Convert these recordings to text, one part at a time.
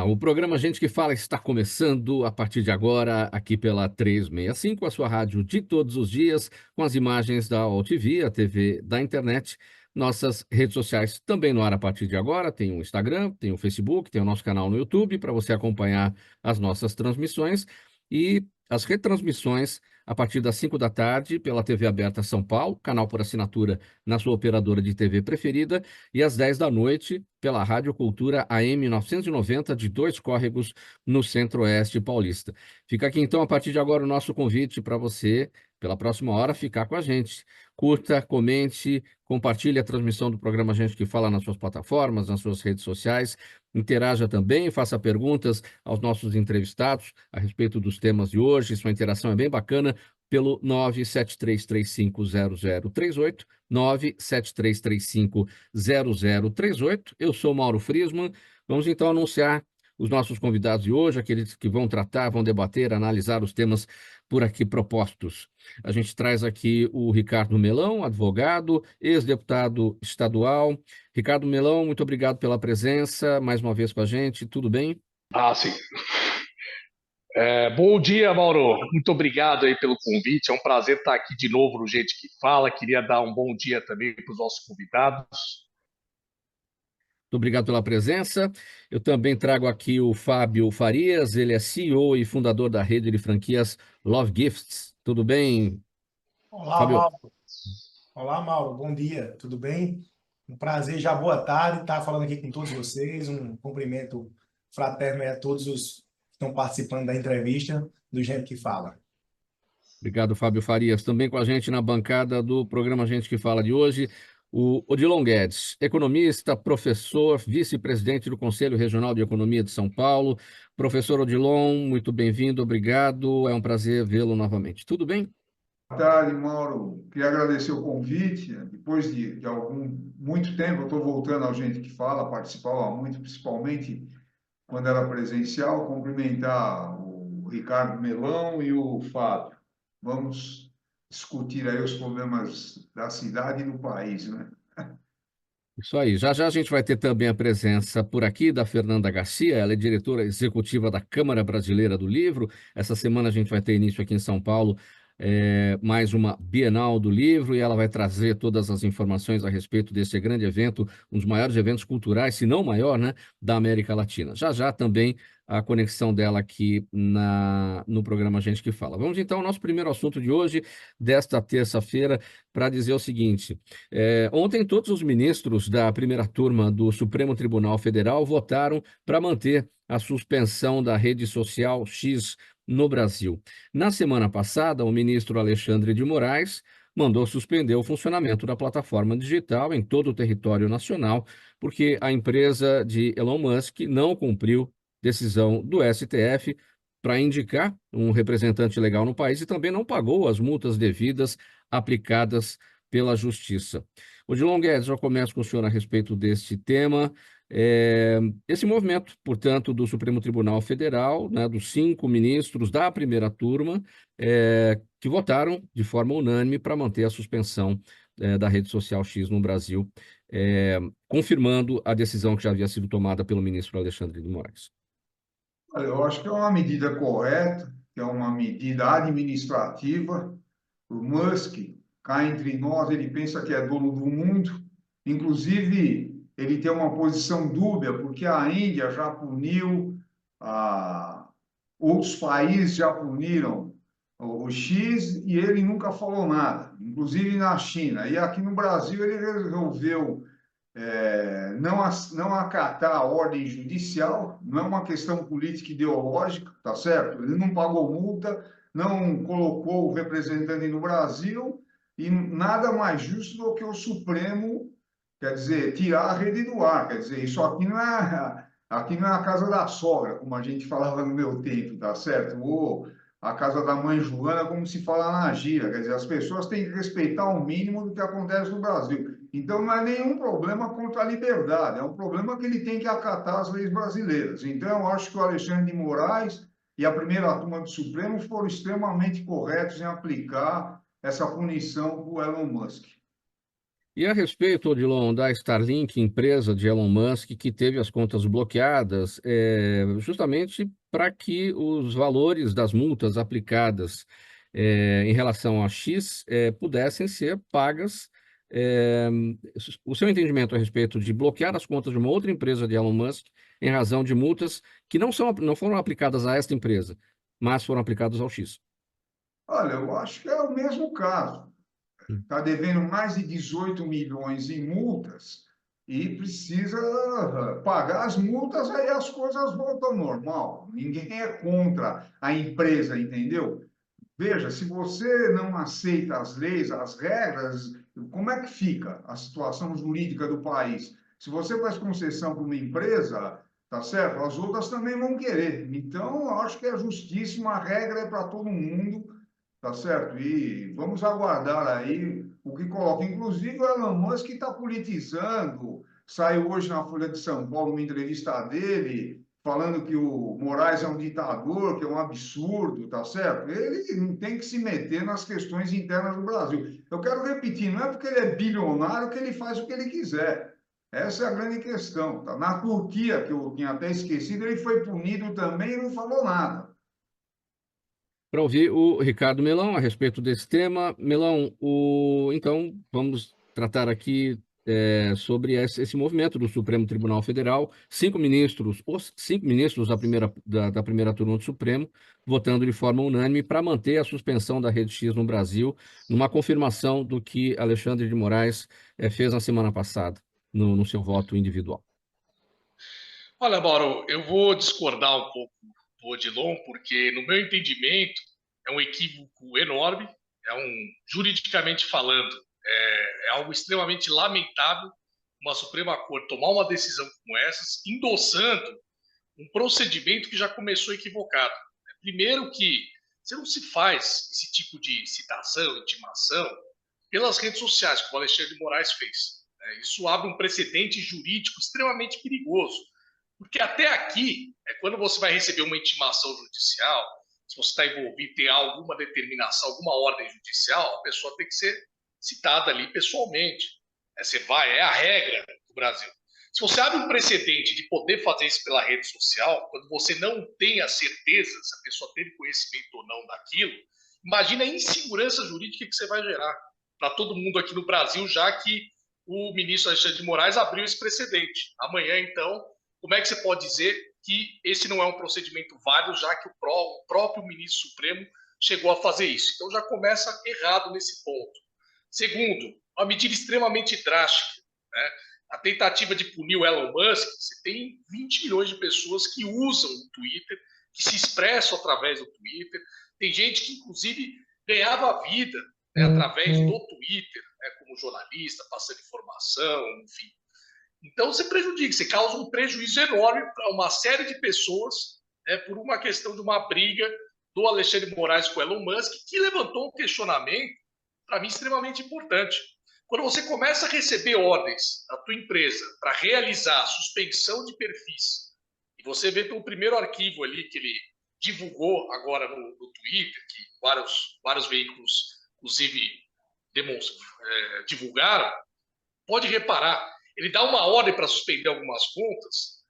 O programa Gente que Fala está começando a partir de agora, aqui pela 365, a sua rádio de todos os dias, com as imagens da OTV, a TV da internet, nossas redes sociais também no ar a partir de agora. Tem o Instagram, tem o Facebook, tem o nosso canal no YouTube para você acompanhar as nossas transmissões e as retransmissões a partir das 5 da tarde pela TV Aberta São Paulo, canal por assinatura na sua operadora de TV preferida, e às 10 da noite pela Rádio Cultura AM 990 de Dois Córregos, no Centro-Oeste paulista. Fica aqui então a partir de agora o nosso convite para você, pela próxima hora, ficar com a gente. Curta, comente, compartilhe a transmissão do programa Gente que Fala nas suas plataformas, nas suas redes sociais. Interaja também, faça perguntas aos nossos entrevistados a respeito dos temas de hoje. Sua interação é bem bacana pelo 973350038, 973350038. Eu sou Mauro Friesman. Vamos então anunciar os nossos convidados de hoje, aqueles que vão tratar, vão debater, analisar os temas por aqui propostos. A gente traz aqui o Ricardo Melão, advogado, ex-deputado estadual. Ricardo Melão, muito obrigado pela presença, mais uma vez com a gente. Tudo bem? Sim. Bom dia, Mauro. Muito obrigado aí pelo convite. É um prazer estar aqui de novo no Gente que Fala. Queria dar um bom dia também para os nossos convidados. Muito obrigado pela presença. Eu também trago aqui o Fábio Farias, ele é CEO e fundador da rede de franquias Love Gifts. Tudo bem, Olá, Fábio? Mauro. Olá, Mauro. Bom dia. Tudo bem? Um prazer, já boa tarde, estar falando aqui com todos vocês. Um cumprimento fraterno aí a todos os que estão participando da entrevista do Gente que Fala. Obrigado, Fábio Farias. Também com a gente na bancada do programa Gente que Fala de hoje, o Odilon Guedes, economista, professor, vice-presidente do Conselho Regional de Economia de São Paulo. Professor Odilon, muito bem-vindo, obrigado. É um prazer vê-lo novamente. Tudo bem? Boa tarde, Mauro. Queria agradecer o convite. Depois de muito tempo, eu estou voltando ao Gente que Fala, participava muito, principalmente quando era presencial, cumprimentar o Ricardo Melão e o Fábio. Vamos discutir aí os problemas da cidade e do país, né? Isso aí. Já já a gente vai ter também a presença por aqui da Fernanda Garcia, ela é diretora executiva da Câmara Brasileira do Livro. Essa semana a gente vai ter início aqui em São Paulo, mais uma Bienal do Livro, e ela vai trazer todas as informações a respeito desse grande evento, um dos maiores eventos culturais, se não o maior, né, da América Latina. Já já também a conexão dela aqui no programa Gente que Fala. Vamos então ao nosso primeiro assunto de hoje, desta terça-feira, para dizer o seguinte. Ontem, todos os ministros da primeira turma do Supremo Tribunal Federal votaram para manter a suspensão da rede social X no Brasil. Na semana passada, o ministro Alexandre de Moraes mandou suspender o funcionamento da plataforma digital em todo o território nacional, porque a empresa de Elon Musk não cumpriu decisão do STF para indicar um representante legal no país e também não pagou as multas devidas aplicadas pela Justiça. Odilon Guedes, eu começo com o senhor a respeito deste tema. Esse movimento, portanto, do Supremo Tribunal Federal, né, dos 5 ministros da primeira turma, que votaram de forma unânime para manter a suspensão da rede social X no Brasil, confirmando a decisão que já havia sido tomada pelo ministro Alexandre de Moraes. Olha, eu acho que é uma medida correta, que é uma medida administrativa. O Musk, cá entre nós, ele pensa que é dono do mundo. Inclusive, ele tem uma posição dúbia, porque a Índia já puniu, outros países já puniram o X e ele nunca falou nada, inclusive na China. E aqui no Brasil ele resolveu não acatar a ordem judicial, não é uma questão política ideológica, tá certo? Ele não pagou multa, não colocou o representante no Brasil e nada mais justo do que o Supremo, quer dizer, tirar a rede do ar, quer dizer, isso aqui não é a casa da sogra, como a gente falava no meu tempo, tá certo? Ou a casa da mãe Joana, como se fala na gíria, quer dizer, as pessoas têm que respeitar o mínimo do que acontece no Brasil. Então, não é nenhum problema contra a liberdade, é um problema que ele tem que acatar as leis brasileiras. Então, eu acho que o Alexandre de Moraes e a primeira turma do Supremo foram extremamente corretos em aplicar essa punição para o Elon Musk. E a respeito, Odilon, da Starlink, empresa de Elon Musk, que teve as contas bloqueadas, justamente para que os valores das multas aplicadas em relação a X pudessem ser pagas. eh, o seu entendimento a respeito de bloquear as contas de uma outra empresa de Elon Musk em razão de multas que não foram aplicadas a esta empresa, mas foram aplicadas ao X. Olha, eu acho que é o mesmo caso. Está devendo mais de 18 milhões em multas e precisa pagar as multas, aí as coisas voltam ao normal. Ninguém é contra a empresa, entendeu? Veja, se você não aceita as leis, as regras, como é que fica a situação jurídica do país? Se você faz concessão para uma empresa, tá certo? As outras também vão querer. Então, eu acho que é justíssimo, a regra é para todo mundo, tá certo? E vamos aguardar aí o que coloca. Inclusive, o Elon Musk está politizando. Saiu hoje na Folha de São Paulo uma entrevista dele, falando que o Moraes é um ditador, que é um absurdo, tá certo? Ele não tem que se meter nas questões internas do Brasil. Eu quero repetir, não é porque ele é bilionário que ele faz o que ele quiser. Essa é a grande questão. Tá? Na Turquia, que eu tinha até esquecido, ele foi punido também e não falou nada. Para ouvir o Ricardo Melão a respeito desse tema. Melão, então vamos tratar aqui sobre esse movimento do Supremo Tribunal Federal. Os 5 ministros da primeira turma do Supremo, votando de forma unânime para manter a suspensão da Rede X no Brasil, numa confirmação do que Alexandre de Moraes fez na semana passada, no seu voto individual. Olha, Mauro, eu vou discordar um pouco do Odilon, porque, no meu entendimento, é um equívoco enorme, juridicamente falando, é algo extremamente lamentável uma Suprema Corte tomar uma decisão como essa, endossando um procedimento que já começou equivocado. Primeiro que você não se faz esse tipo de citação, intimação, pelas redes sociais, como o Alexandre de Moraes fez. Isso abre um precedente jurídico extremamente perigoso. Porque até aqui, quando você vai receber uma intimação judicial, se você está envolvido, tem alguma determinação, alguma ordem judicial, a pessoa tem que ser citada ali pessoalmente. Você vai, é a regra do Brasil. Se você abre um precedente de poder fazer isso pela rede social, quando você não tem a certeza se a pessoa teve conhecimento ou não daquilo, imagina a insegurança jurídica que você vai gerar para todo mundo aqui no Brasil, já que o ministro Alexandre de Moraes abriu esse precedente. Amanhã, então, como é que você pode dizer que esse não é um procedimento válido, já que o próprio ministro Supremo chegou a fazer isso? Então já começa errado nesse ponto. Segundo, uma medida extremamente drástica, né? A tentativa de punir o Elon Musk. Você tem 20 milhões de pessoas que usam o Twitter, que se expressam através do Twitter. Tem gente que, inclusive, ganhava vida, né, através do Twitter, né, como jornalista, passando informação, enfim. Então, você prejudica, você causa um prejuízo enorme para uma série de pessoas, né, por uma questão de uma briga do Alexandre de Moraes com o Elon Musk, que levantou um questionamento, para mim, extremamente importante. Quando você começa a receber ordens da tua empresa para realizar a suspensão de perfis, e você vê pelo primeiro arquivo ali que ele divulgou agora no Twitter, que vários veículos, inclusive, divulgaram, pode reparar, ele dá uma ordem para suspender algumas contas,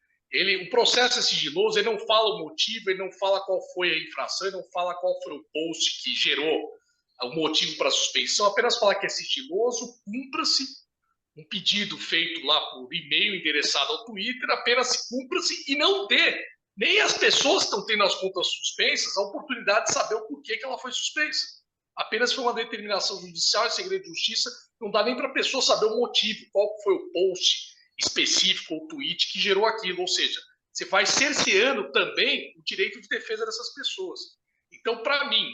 o processo é sigiloso, ele não fala o motivo, ele não fala qual foi a infração, ele não fala qual foi o post que gerou o motivo para a suspensão, apenas fala que é sigiloso, cumpra-se um pedido feito lá por e-mail endereçado ao Twitter, apenas cumpra-se e não dê nem as pessoas que estão tendo as contas suspensas a oportunidade de saber o porquê que ela foi suspensa. Apenas foi uma determinação judicial, é segredo de justiça, não dá nem para a pessoa saber o motivo, qual foi o post específico ou tweet que gerou aquilo, ou seja, você vai cerceando também o direito de defesa dessas pessoas. Então, para mim,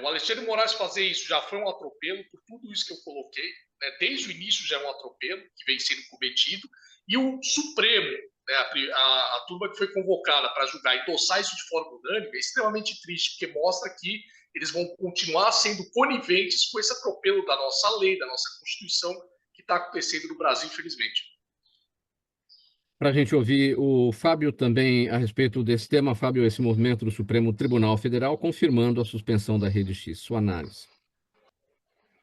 o Alexandre de Moraes fazer isso já foi um atropelo, por tudo isso que eu coloquei, né? Desde o início já é um atropelo que vem sendo cometido, e o Supremo, né, a turma que foi convocada para julgar e endossar isso de forma unânime é extremamente triste, porque mostra que eles vão continuar sendo coniventes com esse atropelo da nossa lei, da nossa Constituição, que está acontecendo no Brasil, infelizmente. Para a gente ouvir o Fábio também a respeito desse tema. Fábio, esse movimento do Supremo Tribunal Federal confirmando a suspensão da Rede X. Sua análise.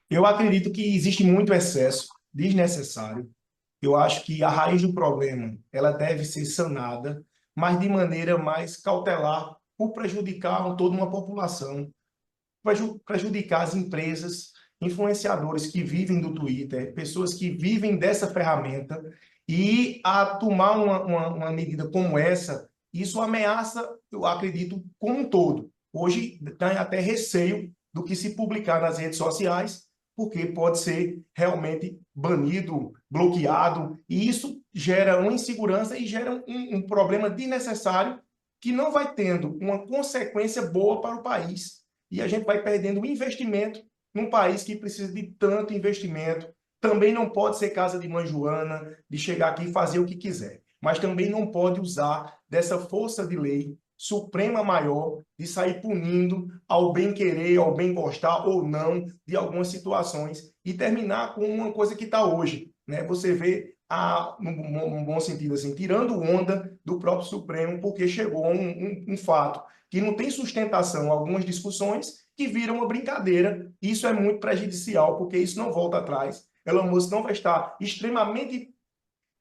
Eu acredito que existe muito excesso desnecessário. Eu acho que a raiz do problema ela deve ser sanada, mas de maneira mais cautelar, por prejudicar toda uma população, prejudicar as empresas, influenciadores que vivem do Twitter, pessoas que vivem dessa ferramenta, e a tomar uma medida como essa, isso ameaça, eu acredito, como um todo. Hoje tem até receio do que se publicar nas redes sociais, porque pode ser realmente banido, bloqueado, e isso gera uma insegurança e gera um problema desnecessário que não vai tendo uma consequência boa para o país. E a gente vai perdendo investimento num país que precisa de tanto investimento. Também não pode ser casa de mãe Joana, de chegar aqui e fazer o que quiser. Mas também não pode usar dessa força de lei suprema maior de sair punindo ao bem querer, ao bem gostar ou não de algumas situações e terminar com uma coisa que está hoje, né? Você vê, num bom sentido assim, tirando onda do próprio Supremo, porque chegou um fato que não tem sustentação, algumas discussões que viram uma brincadeira. Isso é muito prejudicial, porque isso não volta atrás. Elon Musk não vai estar extremamente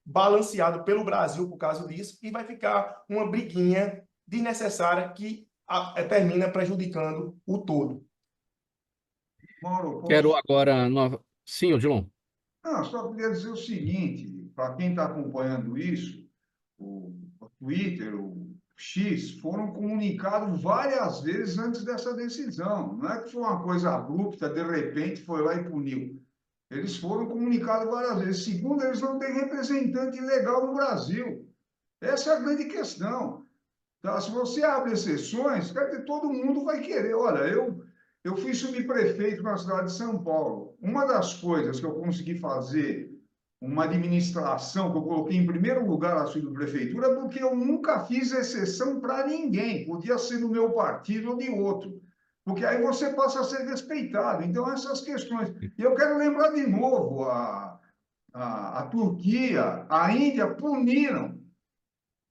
balanceado pelo Brasil por causa disso e vai ficar uma briguinha desnecessária que termina prejudicando o todo. Mauro, Quero posso... agora... Sim, Odilon. Não, só queria dizer o seguinte, para quem está acompanhando isso, o Twitter, o X, foram comunicados várias vezes antes dessa decisão. Não é que foi uma coisa abrupta, de repente foi lá e puniu. Eles foram comunicados várias vezes. Segundo, eles não têm representante legal no Brasil. Essa é a grande questão. Tá? Se você abre exceções, quer dizer, todo mundo vai querer. Olha, eu fui subprefeito na cidade de São Paulo. Uma das coisas que eu consegui fazer, uma administração que eu coloquei em primeiro lugar a subprefeitura, porque eu nunca fiz exceção para ninguém. Podia ser do meu partido ou de outro. Porque aí você passa a ser respeitado. Então, essas questões. E eu quero lembrar de novo, a Turquia, a Índia puniram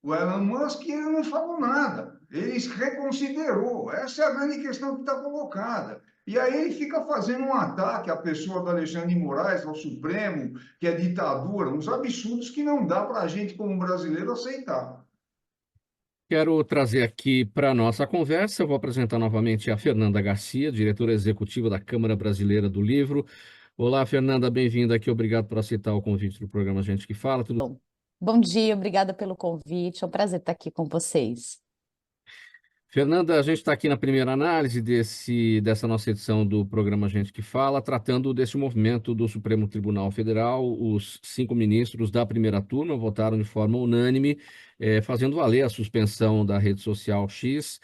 o Elon Musk, ele não falou nada. Ele reconsiderou. Essa é a grande questão que está colocada. E aí ele fica fazendo um ataque à pessoa do Alexandre de Moraes, ao Supremo, que é ditadura, uns absurdos que não dá para a gente, como brasileiro, aceitar. Quero trazer aqui para a nossa conversa, eu vou apresentar novamente a Fernanda Garcia, diretora executiva da Câmara Brasileira do Livro. Olá, Fernanda, bem-vinda aqui, obrigado por aceitar o convite do programa Gente que Fala. Tudo... Bom dia, obrigada pelo convite. É um prazer estar aqui com vocês. Fernanda, a gente está aqui na primeira análise dessa nossa edição do programa Gente que Fala, tratando desse movimento do Supremo Tribunal Federal. Os 5 ministros da primeira turma votaram de forma unânime, fazendo valer a suspensão da rede social X,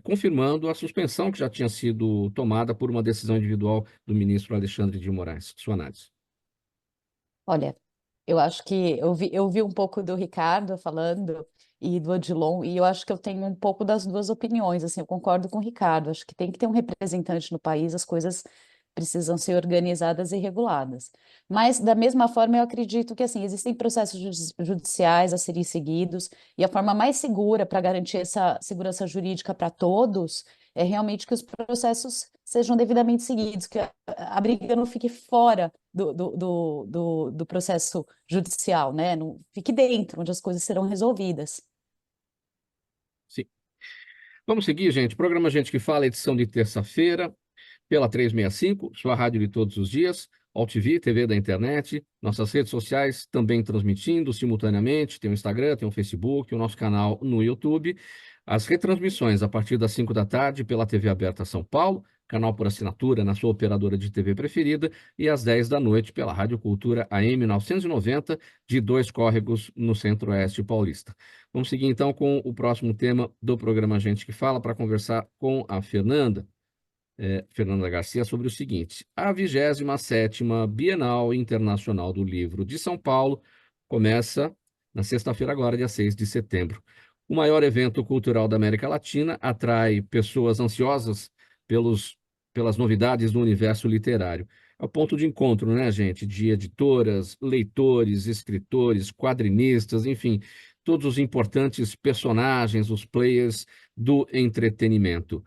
confirmando a suspensão que já tinha sido tomada por uma decisão individual do ministro Alexandre de Moraes. Sua análise. Olha, eu acho que eu vi um pouco do Ricardo falando e do Odilon, e eu acho que eu tenho um pouco das duas opiniões. Assim, eu concordo com o Ricardo, acho que tem que ter um representante no país, as coisas precisam ser organizadas e reguladas. Mas, da mesma forma, eu acredito que assim, existem processos judiciais a serem seguidos, e a forma mais segura para garantir essa segurança jurídica para todos é realmente que os processos sejam devidamente seguidos, que a briga não fique fora do processo judicial, né? Não fique dentro, onde as coisas serão resolvidas. Sim. Vamos seguir, gente. Programa Gente que Fala, edição de terça-feira, pela 365, sua rádio de todos os dias, AltV, TV da internet, nossas redes sociais também transmitindo simultaneamente, tem o Instagram, tem o Facebook, o nosso canal no YouTube, as retransmissões a partir das 5 da tarde pela TV Aberta São Paulo, canal por assinatura na sua operadora de TV preferida, e às 10 da noite pela Rádio Cultura AM 990, de Dois Córregos, no Centro-Oeste paulista. Vamos seguir então com o próximo tema do programa Gente que Fala, para conversar com a Fernanda Garcia, sobre o seguinte: a 27ª Bienal Internacional do Livro de São Paulo começa na sexta-feira agora, dia 6 de setembro. O maior evento cultural da América Latina atrai pessoas ansiosas pelas novidades do universo literário. É o ponto de encontro, né, gente, de editoras, leitores, escritores, quadrinistas, enfim, todos os importantes personagens, os players do entretenimento.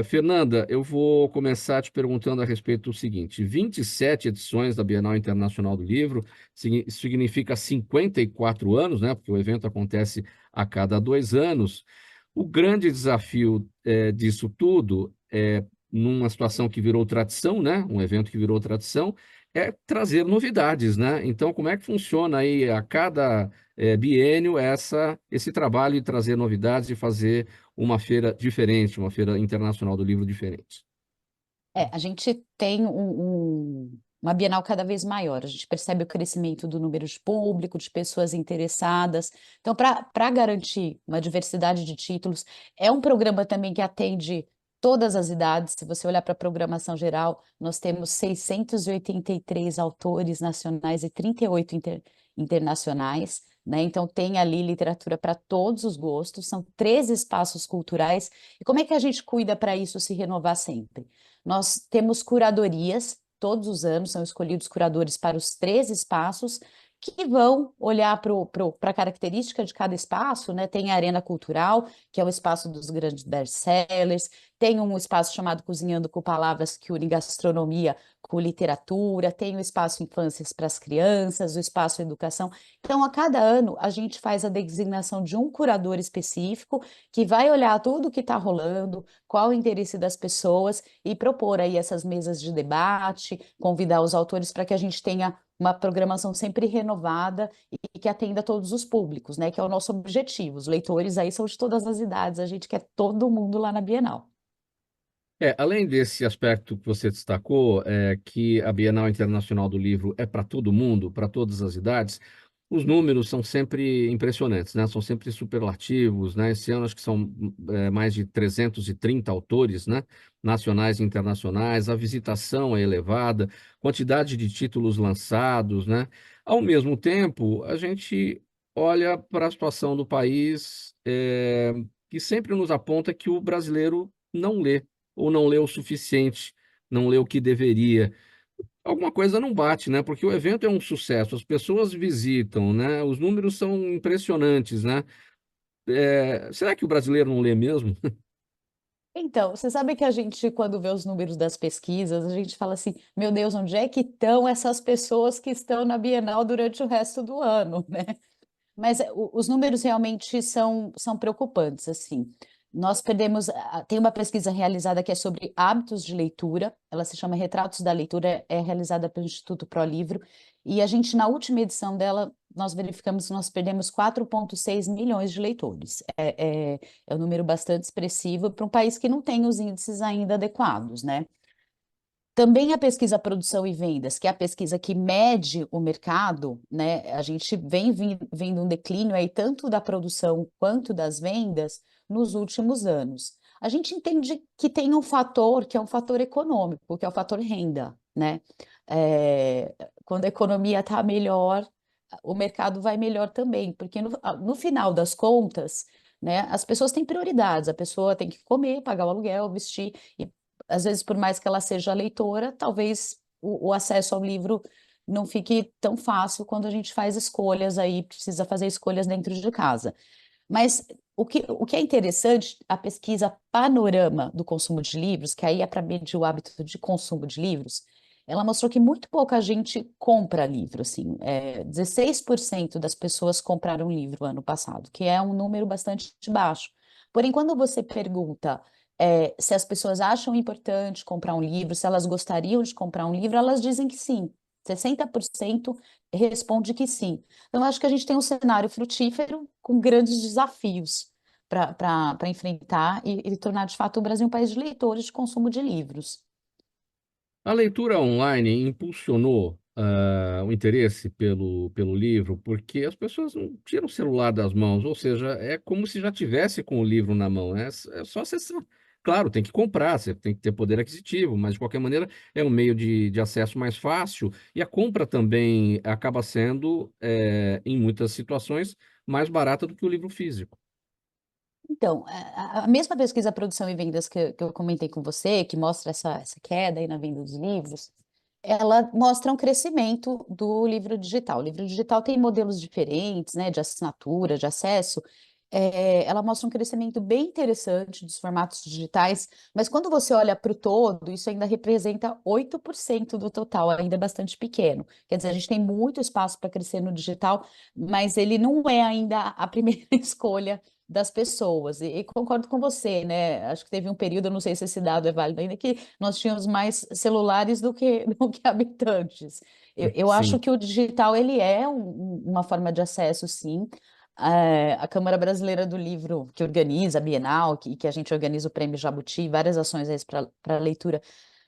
Fernanda, eu vou começar te perguntando a respeito do seguinte: 27 edições da Bienal Internacional do Livro, significa 54 anos, né? Porque o evento acontece a cada 2 anos. O grande desafio disso tudo, numa situação que virou tradição, né? Um evento que virou tradição, é trazer novidades, né? Então, como é que funciona aí a cada biênio esse trabalho de trazer novidades e fazer uma feira diferente, uma feira internacional do livro diferente? A gente tem uma Bienal cada vez maior, a gente percebe o crescimento do número de público, de pessoas interessadas. Então, para garantir uma diversidade de títulos, é um programa também que atende todas as idades. Se você olhar para a programação geral, nós temos 683 autores nacionais e 38 internacionais, né? Então, tem ali literatura para todos os gostos, são 13 espaços culturais. E como é que a gente cuida para isso se renovar sempre? Nós temos curadorias, todos os anos são escolhidos curadores para os 13 espaços, que vão olhar para a característica de cada espaço, né? Tem a Arena Cultural, que é o espaço dos grandes best-sellers, tem um espaço chamado Cozinhando com Palavras, que une gastronomia com literatura, tem o espaço Infâncias para as Crianças, o espaço Educação. Então, a cada ano, a gente faz a designação de um curador específico, que vai olhar tudo que está rolando, qual o interesse das pessoas e propor aí essas mesas de debate, convidar os autores para que a gente tenha uma programação sempre renovada e que atenda todos os públicos, né? Que é o nosso objetivo. Os leitores aí são de todas as idades, a gente quer todo mundo lá na Bienal. Além desse aspecto que você destacou, que a Bienal Internacional do Livro é para todo mundo, para todas as idades, os números são sempre impressionantes, né? São sempre superlativos, né? Esse ano acho que são mais de 330 autores, né? Nacionais e internacionais, a visitação é elevada, quantidade de títulos lançados, né? Ao mesmo tempo, a gente olha para a situação do país, que sempre nos aponta que o brasileiro não lê ou não lê o suficiente, não lê o que deveria. Alguma coisa não bate, né? Porque o evento é um sucesso, as pessoas visitam, né? Os números são impressionantes, né? Será que o brasileiro não lê mesmo? Então, você sabe que a gente, quando vê os números das pesquisas, a gente fala assim, meu Deus, onde é que estão essas pessoas que estão na Bienal durante o resto do ano, né? Mas os números realmente são preocupantes, assim. Nós perdemos, tem uma pesquisa realizada que é sobre hábitos de leitura, ela se chama Retratos da Leitura, é realizada pelo Instituto ProLivro, e a gente, na última edição dela, nós verificamos que nós perdemos 4,6 milhões de leitores. É um número bastante expressivo para um país que não tem os índices ainda adequados, né? Também a pesquisa Produção e Vendas, que é a pesquisa que mede o mercado, né? A gente vendo um declínio aí tanto da produção quanto das vendas nos últimos anos. A gente entende que tem um fator que é um fator econômico, que é o fator renda, né? É, quando a economia está melhor, o mercado vai melhor também, porque no final das contas, né, as pessoas têm prioridades, a pessoa tem que comer, pagar o aluguel, vestir, e às vezes, por mais que ela seja leitora, talvez o acesso ao livro não fique tão fácil quando a gente faz escolhas aí, precisa fazer escolhas dentro de casa. Mas o que é interessante, a pesquisa Panorama do Consumo de Livros, que aí é para medir o hábito de consumo de livros, ela mostrou que muito pouca gente compra livro, assim, 16% das pessoas compraram livro ano passado, que é um número bastante baixo. Porém, quando você pergunta se as pessoas acham importante comprar um livro, se elas gostariam de comprar um livro, elas dizem que sim. 60% responde que sim. Então, eu acho que a gente tem um cenário frutífero com grandes desafios para enfrentar e tornar, de fato, o Brasil um país de leitores de consumo de livros. A leitura online impulsionou o interesse pelo livro, porque as pessoas não tiram o celular das mãos, ou seja, é como se já tivesse com o livro na mão, né? É só acessar. Claro, tem que comprar, você tem que ter poder aquisitivo, mas de qualquer maneira é um meio de acesso mais fácil e a compra também acaba sendo, em muitas situações, mais barata do que o livro físico. Então, a mesma pesquisa Produção e Vendas que eu comentei com você, que mostra essa queda aí na venda dos livros, ela mostra um crescimento do livro digital. O livro digital tem modelos diferentes, né, de assinatura, de acesso, ela mostra um crescimento bem interessante dos formatos digitais, mas quando você olha para o todo, isso ainda representa 8% do total, ainda é bastante pequeno. Quer dizer, a gente tem muito espaço para crescer no digital, mas ele não é ainda a primeira escolha das pessoas. E concordo com você, né? Acho que teve um período, eu não sei se esse dado é válido ainda, que nós tínhamos mais celulares do que, do que habitantes. Eu acho Sim. que o digital ele é uma forma de acesso, sim. A Câmara Brasileira do Livro, que organiza a Bienal, que a gente organiza o Prêmio Jabuti, várias ações para leitura,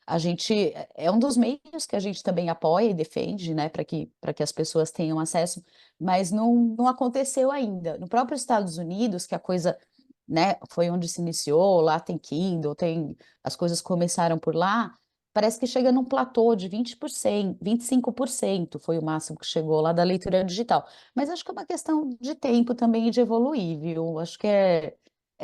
a gente é um dos meios que a gente também apoia e defende, né, para que as pessoas tenham acesso, mas não aconteceu ainda. No próprio Estados Unidos, que a coisa, né, foi onde se iniciou, lá tem Kindle, as coisas começaram por lá, parece que chega num platô de 20%, 25% foi o máximo que chegou lá da leitura digital. Mas acho que é uma questão de tempo também e de evoluir, viu? Acho que é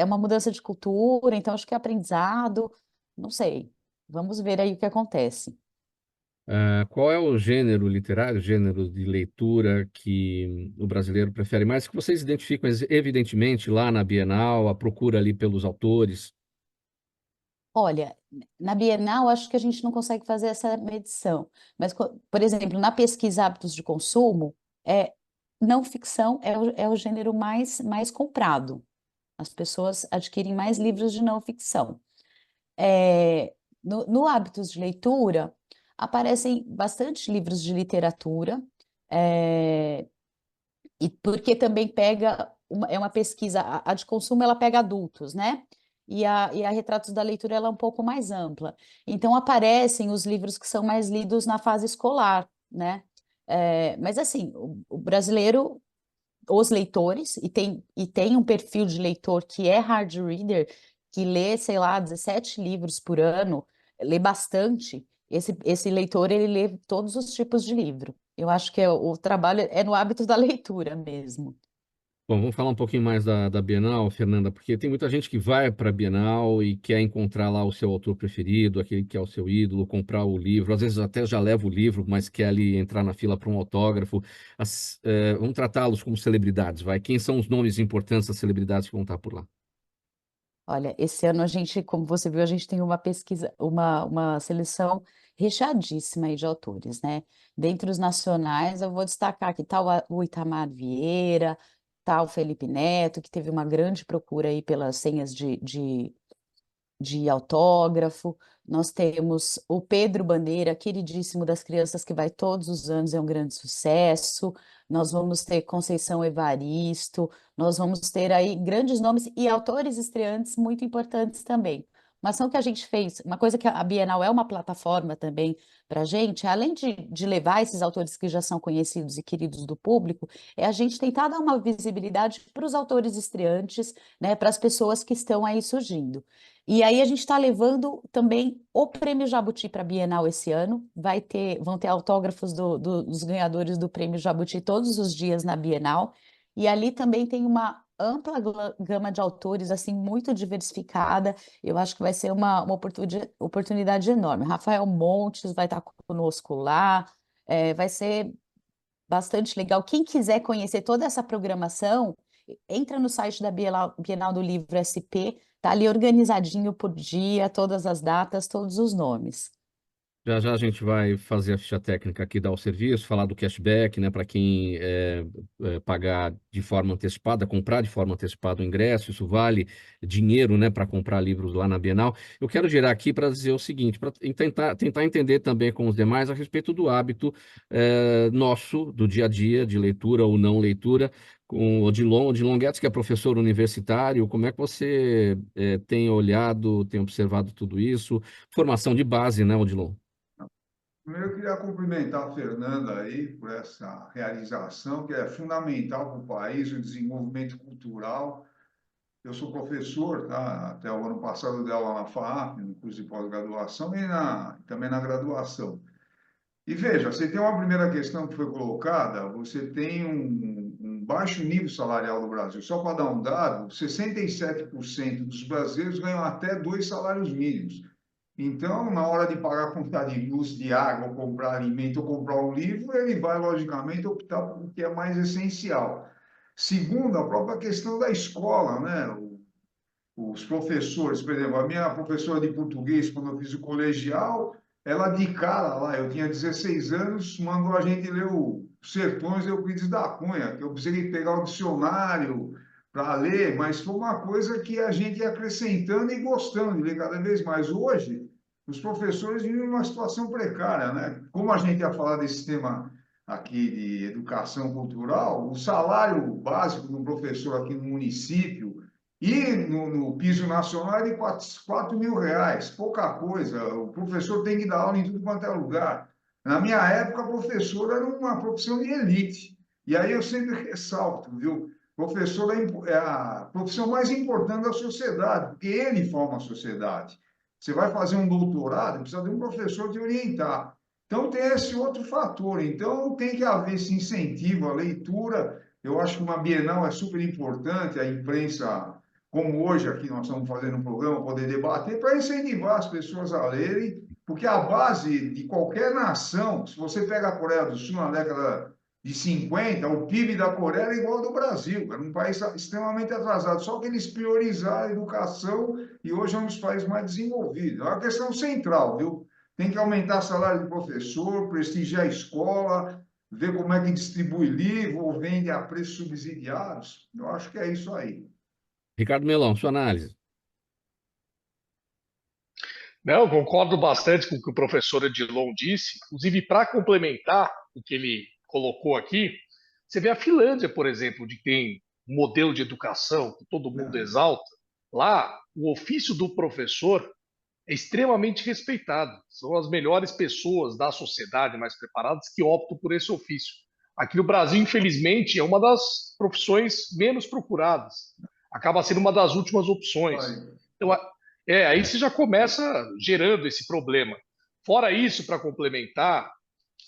uma mudança de cultura, então acho que é aprendizado, não sei. Vamos ver aí o que acontece. Qual é o gênero literário, gênero de leitura que o brasileiro prefere mais? Que vocês identificam, evidentemente, lá na Bienal, a procura ali pelos autores. Olha, na Bienal, acho que a gente não consegue fazer essa medição, mas, por exemplo, na pesquisa Hábitos de Consumo, não ficção é o gênero mais comprado. As pessoas adquirem mais livros de não ficção. No Hábitos de Leitura, aparecem bastante livros de literatura, é, e porque também pega, é uma pesquisa, a de consumo ela pega adultos, né? E a Retratos da Leitura ela é um pouco mais ampla. Então aparecem os livros que são mais lidos na fase escolar, né? Mas assim, o brasileiro, os leitores, e tem um perfil de leitor que é hard reader, que lê, sei lá, 17 livros por ano, lê bastante. Esse leitor, ele lê todos os tipos de livro. Eu acho que o trabalho é no hábito da leitura mesmo. Bom, vamos falar um pouquinho mais da Bienal, Fernanda, porque tem muita gente que vai para a Bienal e quer encontrar lá o seu autor preferido, aquele que é o seu ídolo, comprar o livro, às vezes até já leva o livro, mas quer ali entrar na fila para um autógrafo. Vamos tratá-los como celebridades, vai. Quem são os nomes importantes das celebridades que vão estar por lá? Olha, esse ano a gente, como você viu, a gente tem uma pesquisa, uma seleção recheadíssima aí de autores, né? Dentre os nacionais, eu vou destacar que tal o Itamar Vieira, tal Felipe Neto, que teve uma grande procura aí pelas senhas de autógrafo. Nós temos o Pedro Bandeira, queridíssimo das crianças, que vai todos os anos, é um grande sucesso. Nós vamos ter Conceição Evaristo, nós vamos ter aí grandes nomes e autores estreantes muito importantes também. Uma ação que a gente fez, uma coisa que a Bienal é uma plataforma também para a gente, além de levar esses autores que já são conhecidos e queridos do público, é a gente tentar dar uma visibilidade para os autores estreantes, né, para as pessoas que estão aí surgindo. E aí a gente está levando também o Prêmio Jabuti para a Bienal esse ano. Vão ter autógrafos dos ganhadores do Prêmio Jabuti todos os dias na Bienal. E ali também tem uma ampla gama de autores, assim, muito diversificada. Eu acho que vai ser uma oportunidade enorme. Rafael Montes vai estar conosco lá. Vai ser bastante legal. Quem quiser conhecer toda essa programação, entra no site da Bienal do Livro SP, tá ali organizadinho por dia, todas as datas, todos os nomes. Já já a gente vai fazer a ficha técnica aqui, dar o serviço, falar do cashback, né, para quem pagar de forma antecipada, comprar de forma antecipada o ingresso, isso vale dinheiro, né, para comprar livros lá na Bienal. Eu quero girar aqui para dizer o seguinte, para tentar entender também com os demais a respeito do hábito nosso, do dia a dia, de leitura ou não leitura, com o Odilon Guedes, que é professor universitário, como é que você tem olhado, tem observado tudo isso? Formação de base, né, Odilon? Primeiro, eu queria cumprimentar a Fernanda aí por essa realização, que é fundamental para o país, o desenvolvimento cultural. Eu sou professor, tá? Até o ano passado eu dei aula na FAAP, no curso de pós-graduação, e também na graduação. E veja, você tem uma primeira questão que foi colocada, você tem um baixo nível salarial no Brasil. Só para dar um dado, 67% dos brasileiros ganham até 2 salários mínimos. Então, na hora de pagar a conta de luz, de água, ou comprar alimento ou comprar um livro, ele vai, logicamente, optar pelo que é mais essencial. Segundo, a própria questão da escola, né? Os professores, por exemplo, a minha professora de português, quando eu fiz o colegial, ela de cara lá, eu tinha 16 anos, mandou a gente ler o Sertões de Euclides da Cunha, que eu precisei pegar o dicionário para ler, mas foi uma coisa que a gente ia acrescentando e gostando de ler cada vez mais. Hoje, os professores vivem uma situação precária, né? Como a gente ia falar desse tema aqui de educação cultural, o salário básico de um professor aqui no município e no piso nacional é de 4 mil reais, pouca coisa. O professor tem que dar aula em tudo quanto é lugar. Na minha época, professor era uma profissão de elite. E aí eu sempre ressalto, viu? Professor é a profissão mais importante da sociedade, porque ele forma a sociedade. Você vai fazer um doutorado, precisa de um professor te orientar. Então tem esse outro fator. Então tem que haver esse incentivo à leitura. Eu acho que uma Bienal é super importante, a imprensa como hoje aqui nós estamos fazendo um programa, poder debater, para incentivar as pessoas a lerem, porque a base de qualquer nação, se você pega a Coreia do Sul na década de 50, o PIB da Coreia era igual ao do Brasil, era um país extremamente atrasado, só que eles priorizaram a educação e hoje é um dos países mais desenvolvidos. É uma questão central, viu? Tem que aumentar o salário do professor, prestigiar a escola, ver como é que distribui livro ou vende a preços subsidiados. Eu acho que é isso aí. Ricardo Melão, sua análise. Não, concordo bastante com o que o professor Edilon disse. Inclusive, para complementar o que ele colocou aqui, você vê a Finlândia, por exemplo, de tem um modelo de educação que todo mundo exalta. Lá, o ofício do professor é extremamente respeitado. São as melhores pessoas da sociedade mais preparadas que optam por esse ofício. Aqui no Brasil, infelizmente, é uma das profissões menos procuradas. Acaba sendo uma das últimas opções. Então, aí você já começa gerando esse problema. Fora isso, para complementar,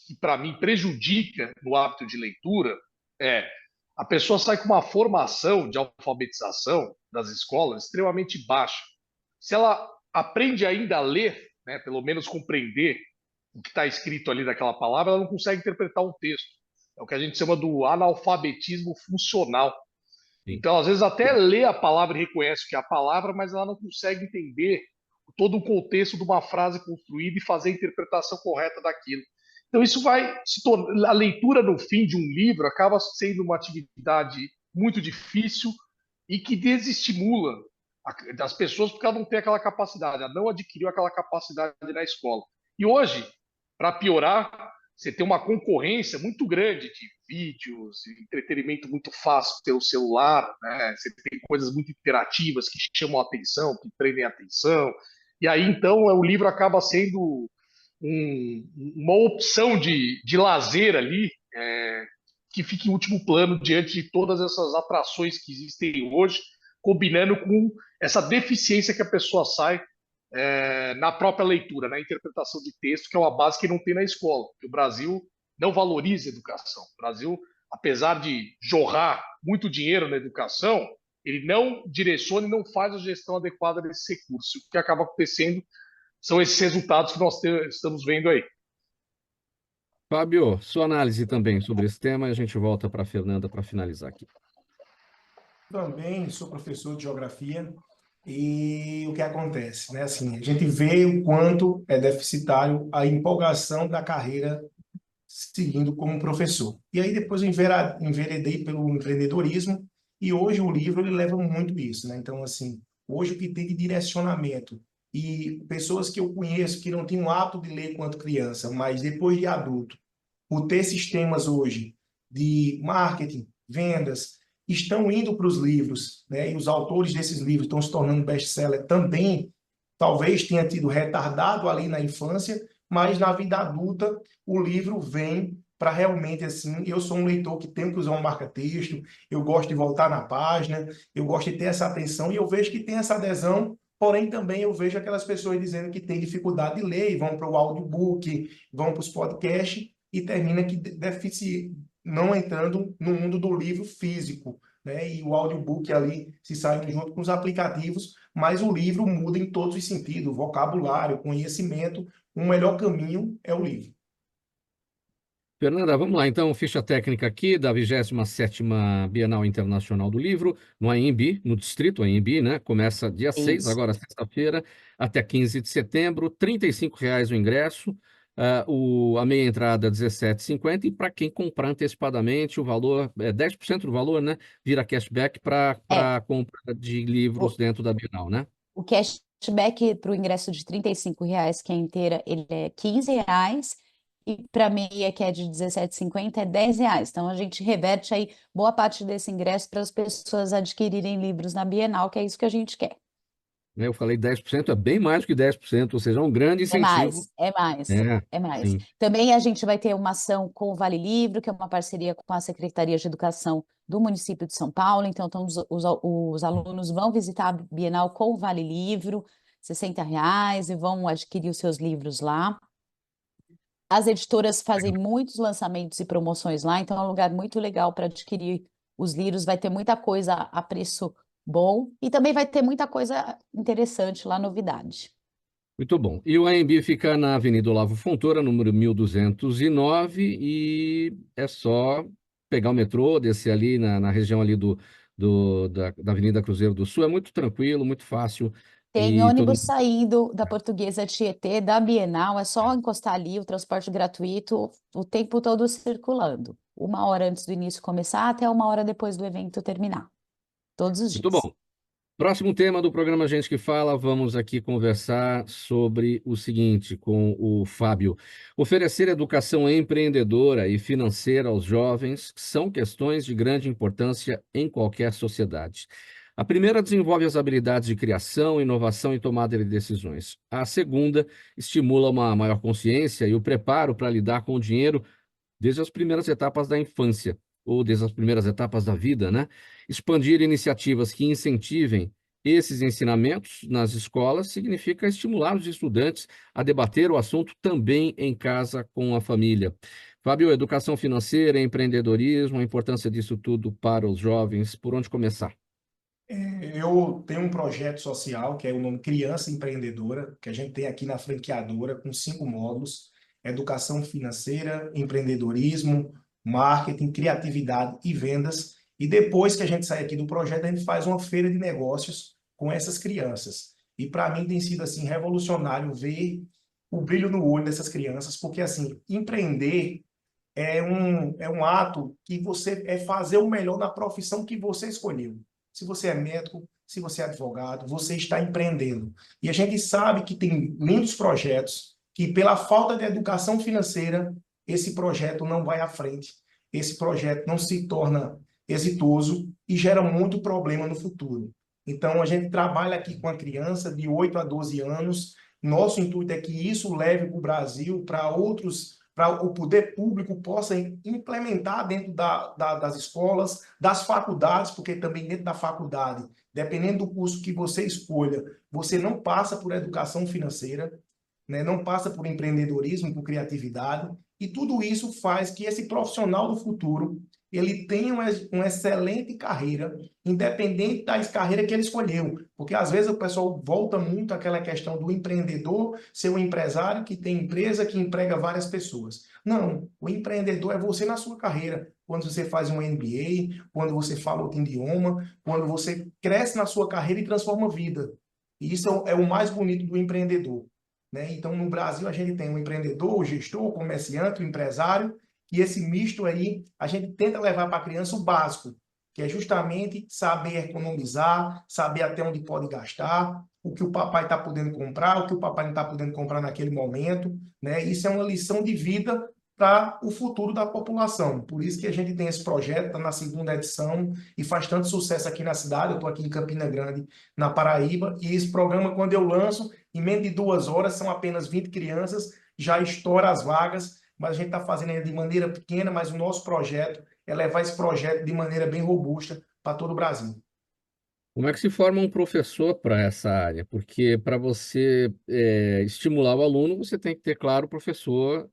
que para mim prejudica no hábito de leitura, é a pessoa sai com uma formação de alfabetização das escolas extremamente baixa. Se ela aprende ainda a ler, né, pelo menos compreender o que está escrito ali daquela palavra, ela não consegue interpretar um texto. É o que a gente chama do analfabetismo funcional. Sim. Então, às vezes, até lê a palavra e reconhece que é a palavra, mas ela não consegue entender todo o contexto de uma frase construída e fazer a interpretação correta daquilo. Então, isso vai se tornar. A leitura, no fim de um livro, acaba sendo uma atividade muito difícil e que desestimula as pessoas porque ela não tem aquela capacidade, ela não adquiriu aquela capacidade na escola. E hoje, para piorar, você tem uma concorrência muito grande de vídeos, entretenimento muito fácil pelo celular, né? Você tem coisas muito interativas que chamam a atenção, que prendem a atenção. E aí, então, o livro acaba sendo uma opção de lazer ali, que fica em último plano diante de todas essas atrações que existem hoje, combinando com essa deficiência que a pessoa sai na própria leitura, na interpretação de texto, que é uma base que não tem na escola. Porque o Brasil não valoriza a educação. O Brasil, apesar de jorrar muito dinheiro na educação, ele não direciona e não faz a gestão adequada desse recurso. O que acaba acontecendo são esses resultados que nós estamos vendo aí. Fábio, sua análise também sobre esse tema e a gente volta para a Fernanda para finalizar aqui. Também sou professor de geografia e o que acontece, né? Assim, a gente vê o quanto é deficitário a empolgação da carreira seguindo como professor. E aí depois eu enveredei pelo empreendedorismo e hoje o livro ele leva muito isso, né? Então, assim, hoje o que tem de direcionamento e pessoas que eu conheço que não tinham o hábito de ler quando criança, mas depois de adulto, por ter sistemas hoje de marketing, vendas, estão indo para os livros, né? E os autores desses livros estão se tornando best-seller também, talvez tenha tido retardado ali na infância, mas na vida adulta o livro vem para realmente assim, eu sou um leitor que tem que usar um marca-texto, eu gosto de voltar na página, eu gosto de ter essa atenção e eu vejo que tem essa adesão, porém também eu vejo aquelas pessoas dizendo que tem dificuldade de ler, e vão para o audiobook, vão para os podcasts e termina que não entrando no mundo do livro físico, né? E o audiobook ali se saindo junto com os aplicativos, mas o livro muda em todos os sentidos, vocabulário, conhecimento, o melhor caminho é o livro. Fernanda, vamos lá. Então, ficha técnica aqui da 27ª Bienal Internacional do Livro, no AMB, no Distrito AMB, né? Começa dia 6, Isso. agora sexta-feira, até 15 de setembro, R$ 35 o ingresso, a meia entrada R$ 17,50, e para quem comprar antecipadamente, o valor, 10% do valor, né? Vira cashback para É, a compra de livros o, dentro da Bienal, né? o cashback para o ingresso de R$ 35, que é inteira, ele é R$ 15, e para meia, que é de R$ 17,50, é R$ 10. Então, a gente reverte aí boa parte desse ingresso para as pessoas adquirirem livros na Bienal, que é isso que a gente quer. Né, eu falei 10%, é bem mais do que 10%, ou seja, é um grande É incentivo. mais, é mais, É, é mais. sim. Também a gente vai ter uma ação com o Vale Livro, que é uma parceria com a Secretaria de Educação do município de São Paulo. Então os alunos vão visitar a Bienal com o Vale Livro, R$ 60, e vão adquirir os seus livros lá. As editoras fazem muitos lançamentos e promoções lá, então é um lugar muito legal para adquirir os livros. Vai ter muita coisa a preço bom e também vai ter muita coisa interessante lá, novidade. Muito bom. E o AMB fica na Avenida Olavo Fontoura, número 1209, e é só pegar o metrô, descer ali na região ali da Avenida Cruzeiro do Sul. É muito tranquilo, muito fácil, Tem e todo ônibus mundo... saindo da Portuguesa Tietê, da Bienal, é só encostar ali, o transporte gratuito, o tempo todo circulando. 1 hora antes do início começar, até 1 hora depois do evento terminar, todos os Muito dias. bom. Próximo tema do programa Gente que Fala, vamos aqui conversar sobre o seguinte com o Fábio. Oferecer educação empreendedora e financeira aos jovens são questões de grande importância em qualquer sociedade. A primeira desenvolve as habilidades de criação, inovação e tomada de decisões. A segunda estimula uma maior consciência e o preparo para lidar com o dinheiro desde as primeiras etapas da infância, ou desde as primeiras etapas da vida, né? Expandir iniciativas que incentivem esses ensinamentos nas escolas significa estimular os estudantes a debater o assunto também em casa com a família. Fábio, educação financeira, empreendedorismo, a importância disso tudo para os jovens, por onde começar? Eu tenho um projeto social que é o nome Criança Empreendedora, que a gente tem aqui na franqueadora, com 5 módulos: educação financeira, empreendedorismo, marketing, criatividade e vendas. E depois que a gente sai aqui do projeto, a gente faz uma feira de negócios com essas crianças. E para mim tem sido assim revolucionário ver o brilho no olho dessas crianças, porque assim, empreender é um ato que você é fazer o melhor na profissão que você escolheu. Se você é médico, se você é advogado, você está empreendendo. E a gente sabe que tem muitos projetos que, pela falta de educação financeira, esse projeto não vai à frente. Esse projeto não se torna exitoso e gera muito problema no futuro. Então, a gente trabalha aqui com a criança de 8 a 12 anos. Nosso intuito é que isso leve para o Brasil, para o poder público possa implementar dentro das escolas, das faculdades, porque também dentro da faculdade, dependendo do curso que você escolha, você não passa por educação financeira, né? Não passa por empreendedorismo, por criatividade, e tudo isso faz que esse profissional do futuro ele tenha uma excelente carreira, independente da carreira que ele escolheu. Porque às vezes o pessoal volta muito àquela questão do empreendedor ser um empresário que tem empresa que emprega várias pessoas. Não, o empreendedor é você na sua carreira. Quando você faz um MBA, quando você fala outro idioma, quando você cresce na sua carreira e transforma a vida. E isso é o mais bonito do empreendedor, né? Então, no Brasil, a gente tem o empreendedor, o gestor, o comerciante, o empresário, e esse misto aí, a gente tenta levar para a criança o básico, que é justamente saber economizar, saber até onde pode gastar, o que o papai está podendo comprar, o que o papai não está podendo comprar naquele momento, né? Isso é uma lição de vida para o futuro da população. Por isso que a gente tem esse projeto, está na segunda edição e faz tanto sucesso aqui na cidade. Eu estou aqui em Campina Grande, na Paraíba, e esse programa, quando eu lanço, em menos de 2 horas, são apenas 20 crianças, já estoura as vagas, mas a gente está fazendo ele de maneira pequena, mas o nosso projeto é levar esse projeto de maneira bem robusta para todo o Brasil. Como é que se forma um professor para essa área? Porque para você estimular o aluno, você tem que ter, claro, o professor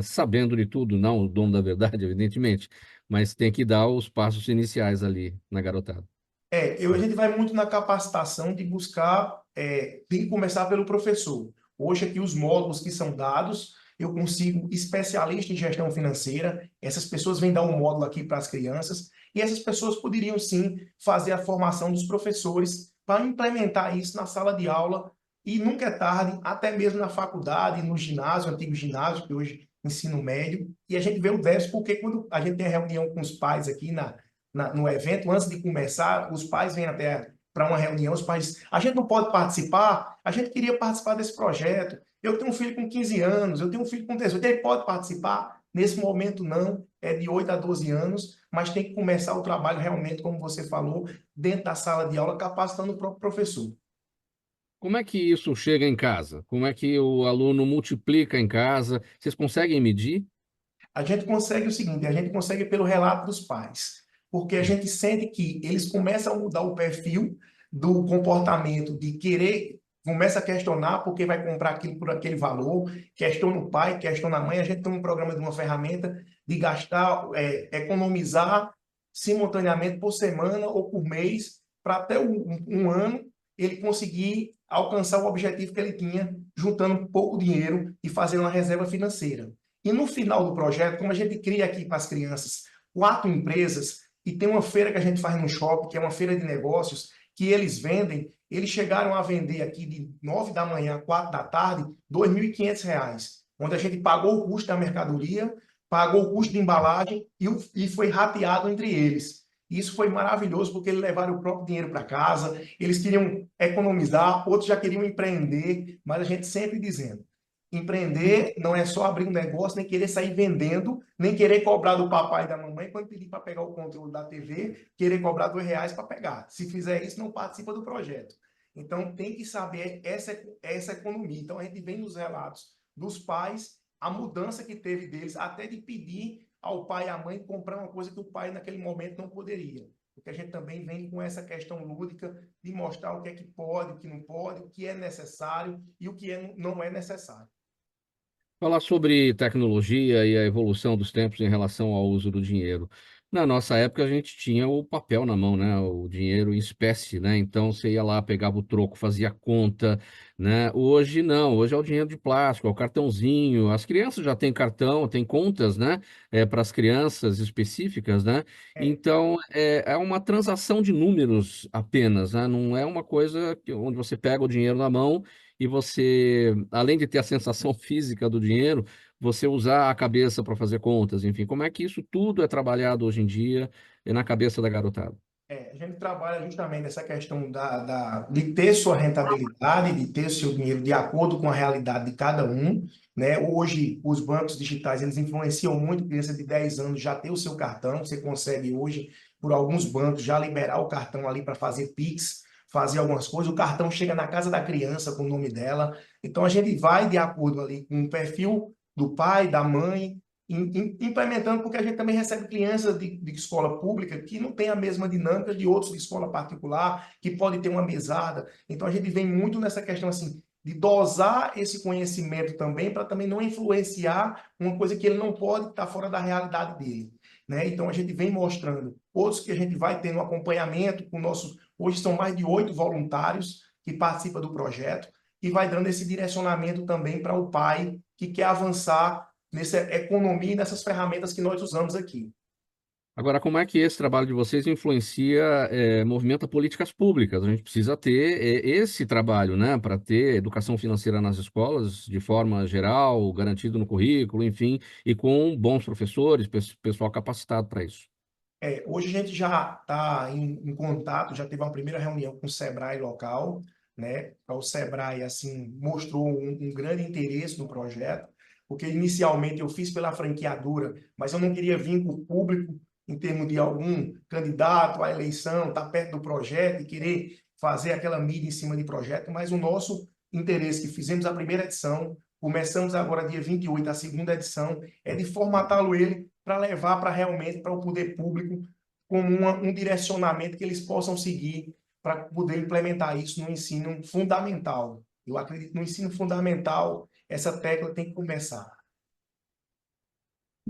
sabendo de tudo, não o dono da verdade, evidentemente, mas tem que dar os passos iniciais ali na garotada. A gente vai muito na capacitação de buscar, tem que começar pelo professor. Hoje aqui os módulos que são dados, eu consigo especialista em gestão financeira, essas pessoas vêm dar um módulo aqui para as crianças, e essas pessoas poderiam sim fazer a formação dos professores para implementar isso na sala de aula, e nunca é tarde, até mesmo na faculdade, no ginásio, antigo ginásio, que hoje é ensino médio, e a gente vê o déficit, porque quando a gente tem a reunião com os pais aqui no evento, antes de começar, os pais vêm até para uma reunião, os pais, a gente não pode participar, a gente queria participar desse projeto, eu tenho um filho com 15 anos, eu tenho um filho com 18, ele pode participar? Nesse momento não, é de 8 a 12 anos, mas tem que começar o trabalho realmente, como você falou, dentro da sala de aula, capacitando o próprio professor. Como é que isso chega em casa? Como é que o aluno multiplica em casa? Vocês conseguem medir? A gente consegue o seguinte, a gente consegue pelo relato dos pais, porque a gente sente que eles começam a mudar o perfil do comportamento de querer, começa a questionar porque vai comprar aquilo por aquele valor, questiona o pai, questiona a mãe, a gente tem um programa de uma ferramenta de gastar, economizar simultaneamente por semana ou por mês, para até um ano ele conseguir alcançar o objetivo que ele tinha, juntando pouco dinheiro e fazendo uma reserva financeira. E no final do projeto, como a gente cria aqui para as crianças 4 empresas, e tem uma feira que a gente faz no shopping, que é uma feira de negócios, que eles vendem, eles chegaram a vender aqui de 9 da manhã a 4 da tarde, R$ 2.500, onde a gente pagou o custo da mercadoria, pagou o custo de embalagem e foi rateado entre eles. Isso foi maravilhoso, porque eles levaram o próprio dinheiro para casa, eles queriam economizar, outros já queriam empreender, mas a gente sempre dizendo, empreender não é só abrir um negócio, nem querer sair vendendo, nem querer cobrar do papai e da mamãe quando pedir para pegar o conteúdo da TV, querer cobrar R$ 2 para pegar. Se fizer isso, não participa do projeto. Então, tem que saber essa economia. Então, a gente vem nos relatos dos pais, a mudança que teve deles, até de pedir ao pai e à mãe comprar uma coisa que o pai, naquele momento, não poderia. Porque a gente também vem com essa questão lúdica de mostrar o que é que pode, o que não pode, o que é necessário e o que não é necessário. Falar sobre tecnologia e a evolução dos tempos em relação ao uso do dinheiro. Na nossa época, a gente tinha o papel na mão, né? O dinheiro em espécie, né? Então você ia lá, pegava o troco, fazia conta, né? Hoje não, hoje é o dinheiro de plástico, é o cartãozinho. As crianças já têm cartão, têm contas, né? Para as crianças específicas, né? É, Então é uma transação de números apenas, né? Não é uma coisa onde você pega o dinheiro na mão e você, além de ter a sensação física do dinheiro, você usar a cabeça para fazer contas, enfim, como é que isso tudo é trabalhado hoje em dia na cabeça da garotada? a gente trabalha justamente essa questão de ter sua rentabilidade, de ter seu dinheiro de acordo com a realidade de cada um, né? Hoje, os bancos digitais, eles influenciam muito, criança de 10 anos já ter o seu cartão, você consegue hoje, por alguns bancos, já liberar o cartão ali para fazer Pix, fazer algumas coisas, o cartão chega na casa da criança com o nome dela, então a gente vai de acordo ali com o perfil do pai, da mãe, implementando, porque a gente também recebe crianças de escola pública que não tem a mesma dinâmica de outros de escola particular, que pode ter uma mesada. Então, a gente vem muito nessa questão assim, de dosar esse conhecimento também, para também não influenciar uma coisa que ele não pode estar fora da realidade dele. Né? Então, a gente vem mostrando outros que a gente vai tendo acompanhamento com nossos. Hoje são mais de 8 voluntários que participam do projeto, e vai dando esse direcionamento também para o pai que quer avançar nessa economia e nessas ferramentas que nós usamos aqui. Agora, como é que esse trabalho de vocês influencia, movimenta políticas públicas? A gente precisa ter esse trabalho, né, para ter educação financeira nas escolas, de forma geral, garantido no currículo, enfim, e com bons professores, pessoal capacitado para isso. Hoje a gente já está em contato, já teve uma primeira reunião com o Sebrae local, né? O Sebrae assim mostrou um grande interesse no projeto, porque inicialmente eu fiz pela franqueadora, mas eu não queria vínculo público em termos de algum candidato à eleição, estar perto do projeto e querer fazer aquela mídia em cima de projeto, mas o nosso interesse, que fizemos a primeira edição, começamos agora dia 28 a segunda edição, é de formatá-lo ele para levar para realmente para o poder público como um direcionamento que eles possam seguir para poder implementar isso no ensino fundamental. Eu acredito que no ensino fundamental essa tecla tem que começar.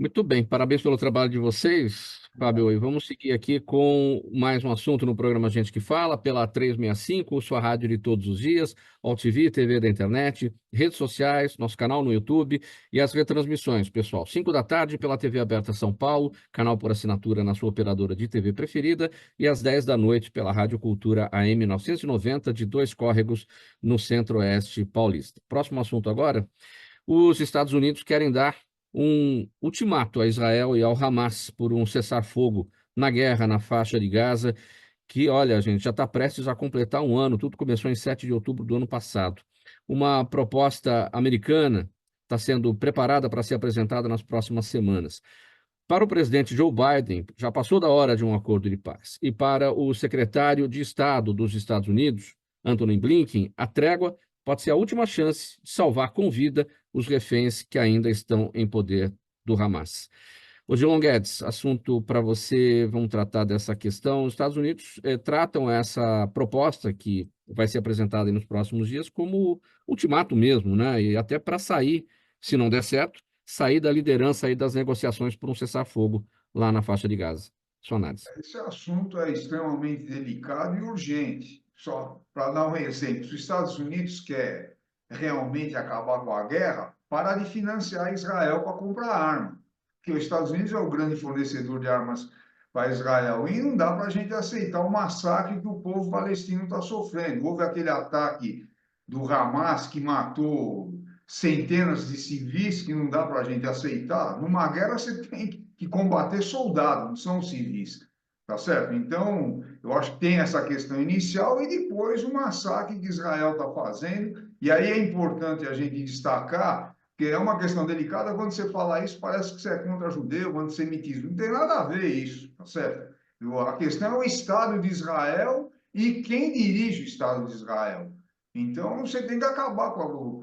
Muito bem, parabéns pelo trabalho de vocês, Fábio. E vamos seguir aqui com mais um assunto no programa Gente que Fala, pela 365, sua rádio de todos os dias, TV, TV da internet, redes sociais, nosso canal no YouTube e as retransmissões, pessoal. 5 da tarde pela TV Aberta São Paulo, canal por assinatura na sua operadora de TV preferida, e às 10 da noite pela Rádio Cultura AM 990, de Dois Córregos, no Centro-Oeste paulista. Próximo assunto agora. Os Estados Unidos querem dar um ultimato a Israel e ao Hamas por um cessar-fogo na guerra na faixa de Gaza, que, olha, gente, já está prestes a completar um ano. Tudo começou em 7 de outubro do ano passado. Uma proposta americana está sendo preparada para ser apresentada nas próximas semanas. Para o presidente Joe Biden, já passou da hora de um acordo de paz. E para o secretário de Estado dos Estados Unidos, Antony Blinken, a trégua pode ser a última chance de salvar com vida os reféns que ainda estão em poder do Hamas. Odilon Guedes, assunto para você, vamos tratar dessa questão. Os Estados Unidos tratam essa proposta que vai ser apresentada nos próximos dias como ultimato mesmo, né? E até para sair, se não der certo, sair da liderança aí das negociações por um cessar-fogo lá na faixa de Gaza. Sua análise. Esse assunto é extremamente delicado e urgente. Só para dar um exemplo, se os Estados Unidos quer realmente acabar com a guerra, para de financiar Israel para comprar arma. Porque os Estados Unidos é o grande fornecedor de armas para Israel. E não dá para a gente aceitar o massacre que o povo palestino está sofrendo. Houve aquele ataque do Hamas que matou centenas de civis, que não dá para a gente aceitar. Numa guerra você tem que combater soldados, não são civis. Tá certo? Então, eu acho que tem essa questão inicial e depois o massacre que Israel está fazendo. E aí é importante a gente destacar que é uma questão delicada. Quando você fala isso, parece que você é contra judeu, antissemitismo. Não tem nada a ver isso, tá certo? A questão é o Estado de Israel e quem dirige o Estado de Israel. Então, você tem que acabar com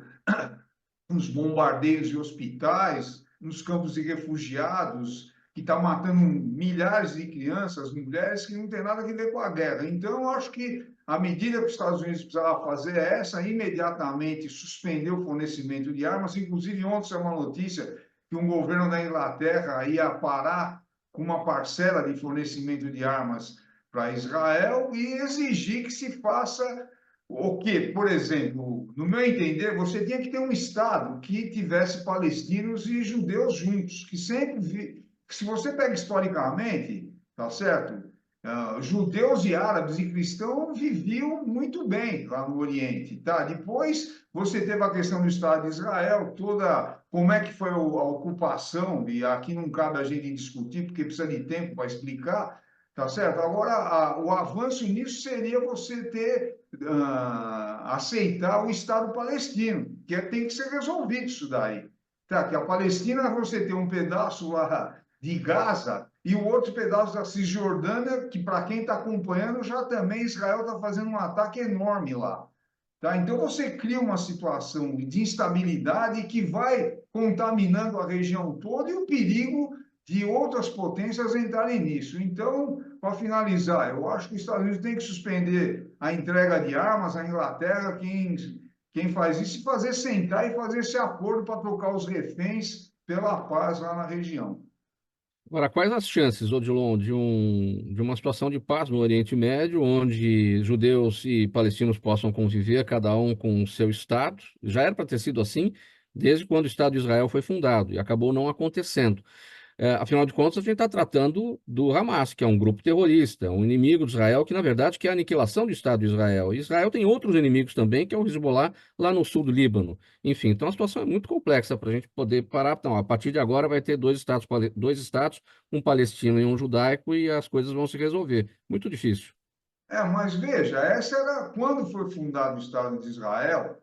os bombardeios de hospitais, nos campos de refugiados, que está matando milhares de crianças, mulheres, que não tem nada a ver com a guerra. Então, eu acho que a medida que os Estados Unidos precisavam fazer é essa, imediatamente suspender o fornecimento de armas. Inclusive, ontem saiu uma notícia que um governo da Inglaterra ia parar com uma parcela de fornecimento de armas para Israel e exigir que se faça o que, por exemplo, no meu entender, você tinha que ter um Estado que tivesse palestinos e judeus juntos, que sempre se você pega historicamente, tá certo? Judeus e árabes e cristãos viviam muito bem lá no Oriente, tá? Depois você teve a questão do Estado de Israel, toda como é que foi a ocupação, e aqui não cabe a gente discutir, porque precisa de tempo para explicar, tá certo? Agora, o avanço nisso seria você ter, aceitar o Estado palestino, que tem que ser resolvido isso daí. Tá? Que a Palestina, você tem um pedaço lá de Gaza e o outro pedaço da Cisjordânia, que para quem está acompanhando, já também Israel está fazendo um ataque enorme lá. Tá? Então você cria uma situação de instabilidade que vai contaminando a região toda e o perigo de outras potências entrarem nisso. Então, para finalizar, eu acho que os Estados Unidos têm que suspender a entrega de armas à Inglaterra, quem faz isso, e fazer sentar e fazer esse acordo para trocar os reféns pela paz lá na região. Agora, quais as chances, Odilon, de uma situação de paz no Oriente Médio, onde judeus e palestinos possam conviver, cada um com o seu Estado? Já era para ter sido assim desde quando o Estado de Israel foi fundado, e acabou não acontecendo. Afinal de contas, a gente está tratando do Hamas, que é um grupo terrorista, um inimigo de Israel, que na verdade quer a aniquilação do Estado de Israel. E Israel tem outros inimigos também, que é o Hezbollah, lá no sul do Líbano. Enfim, então a situação é muito complexa para a gente poder parar. Então, a partir de agora vai ter dois estados, um palestino e um judaico, e as coisas vão se resolver. Muito difícil. Mas veja, essa era quando foi fundado o Estado de Israel.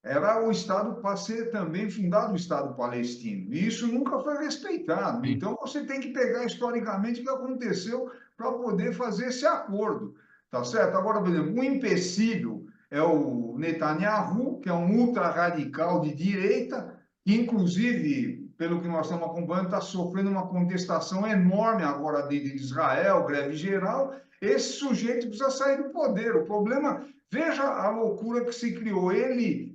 Era o Estado para ser também fundado o Estado palestino. E isso nunca foi respeitado. Sim. Então, você tem que pegar historicamente o que aconteceu para poder fazer esse acordo. Tá certo? Agora, por exemplo, um empecilho é o Netanyahu, que é um ultra-radical de direita, que, inclusive, pelo que nós estamos acompanhando, está sofrendo uma contestação enorme agora dentro de Israel, greve geral. Esse sujeito precisa sair do poder. O problema, veja a loucura que se criou.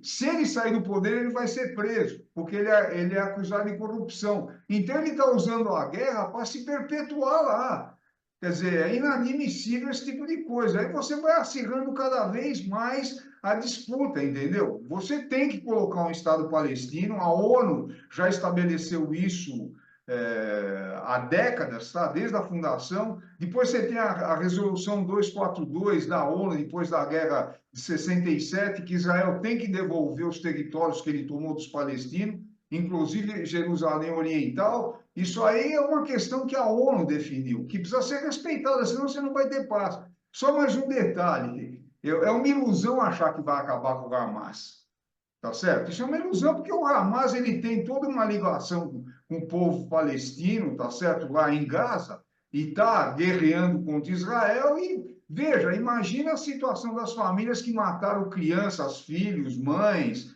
Se ele sair do poder, ele vai ser preso. porque ele é acusado de corrupção. Então, ele está usando a guerra para se perpetuar lá. Quer dizer, é inadmissível esse tipo de coisa. Aí você vai acirrando cada vez mais a disputa, entendeu? Você tem que colocar um Estado palestino, a ONU já estabeleceu isso há décadas, tá? Desde a fundação. Depois você tem a resolução 242 da ONU, depois da guerra de 67, que Israel tem que devolver os territórios que ele tomou dos palestinos, inclusive Jerusalém Oriental. Isso aí é uma questão que a ONU definiu, que precisa ser respeitada, senão você não vai ter paz. Só mais um detalhe: é uma ilusão achar que vai acabar com o Hamas. Tá certo? Isso é uma ilusão, porque o Hamas ele tem toda uma ligação com o povo palestino, tá certo? Lá em Gaza, e está guerreando contra Israel. E veja, imagina a situação das famílias que mataram crianças, filhos, mães.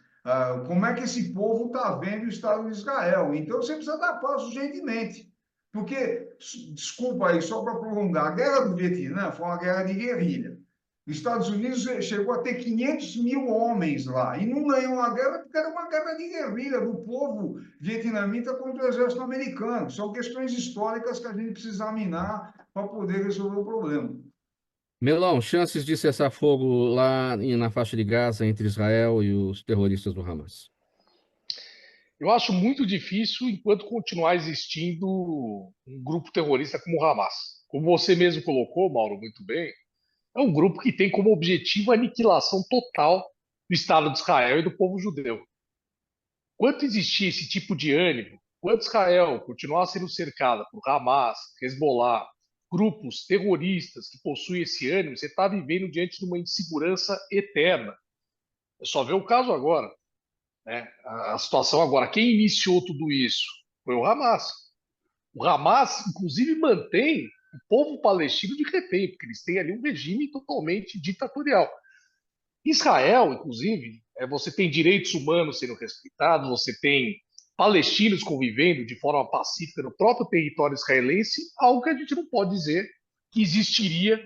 Como é que esse povo está vendo o Estado de Israel? Então você precisa dar paz urgentemente. Porque, desculpa aí, só para prolongar, a guerra do Vietnã foi uma guerra de guerrilha. Os Estados Unidos chegou a ter 500 mil homens lá e não ganhou a guerra porque era uma guerra de guerrilha do povo vietnamita contra o exército americano. São questões históricas que a gente precisa examinar para poder resolver o problema. Melão, chances de cessar fogo lá na faixa de Gaza entre Israel e os terroristas do Hamas? Eu acho muito difícil enquanto continuar existindo um grupo terrorista como o Hamas. Como você mesmo colocou, Mauro, muito bem, é um grupo que tem como objetivo a aniquilação total do Estado de Israel e do povo judeu. Quanto existir esse tipo de ânimo, quanto Israel continuar sendo cercada por Hamas, Hezbollah, grupos terroristas que possuem esse ânimo, você está vivendo diante de uma insegurança eterna. É só ver o caso agora, né? A situação agora. Quem iniciou tudo isso foi o Hamas. O Hamas, inclusive, mantém o povo palestino de refém, porque eles têm ali um regime totalmente ditatorial. Israel, inclusive, você tem direitos humanos sendo respeitados, você tem palestinos convivendo de forma pacífica no próprio território israelense, algo que a gente não pode dizer que existiria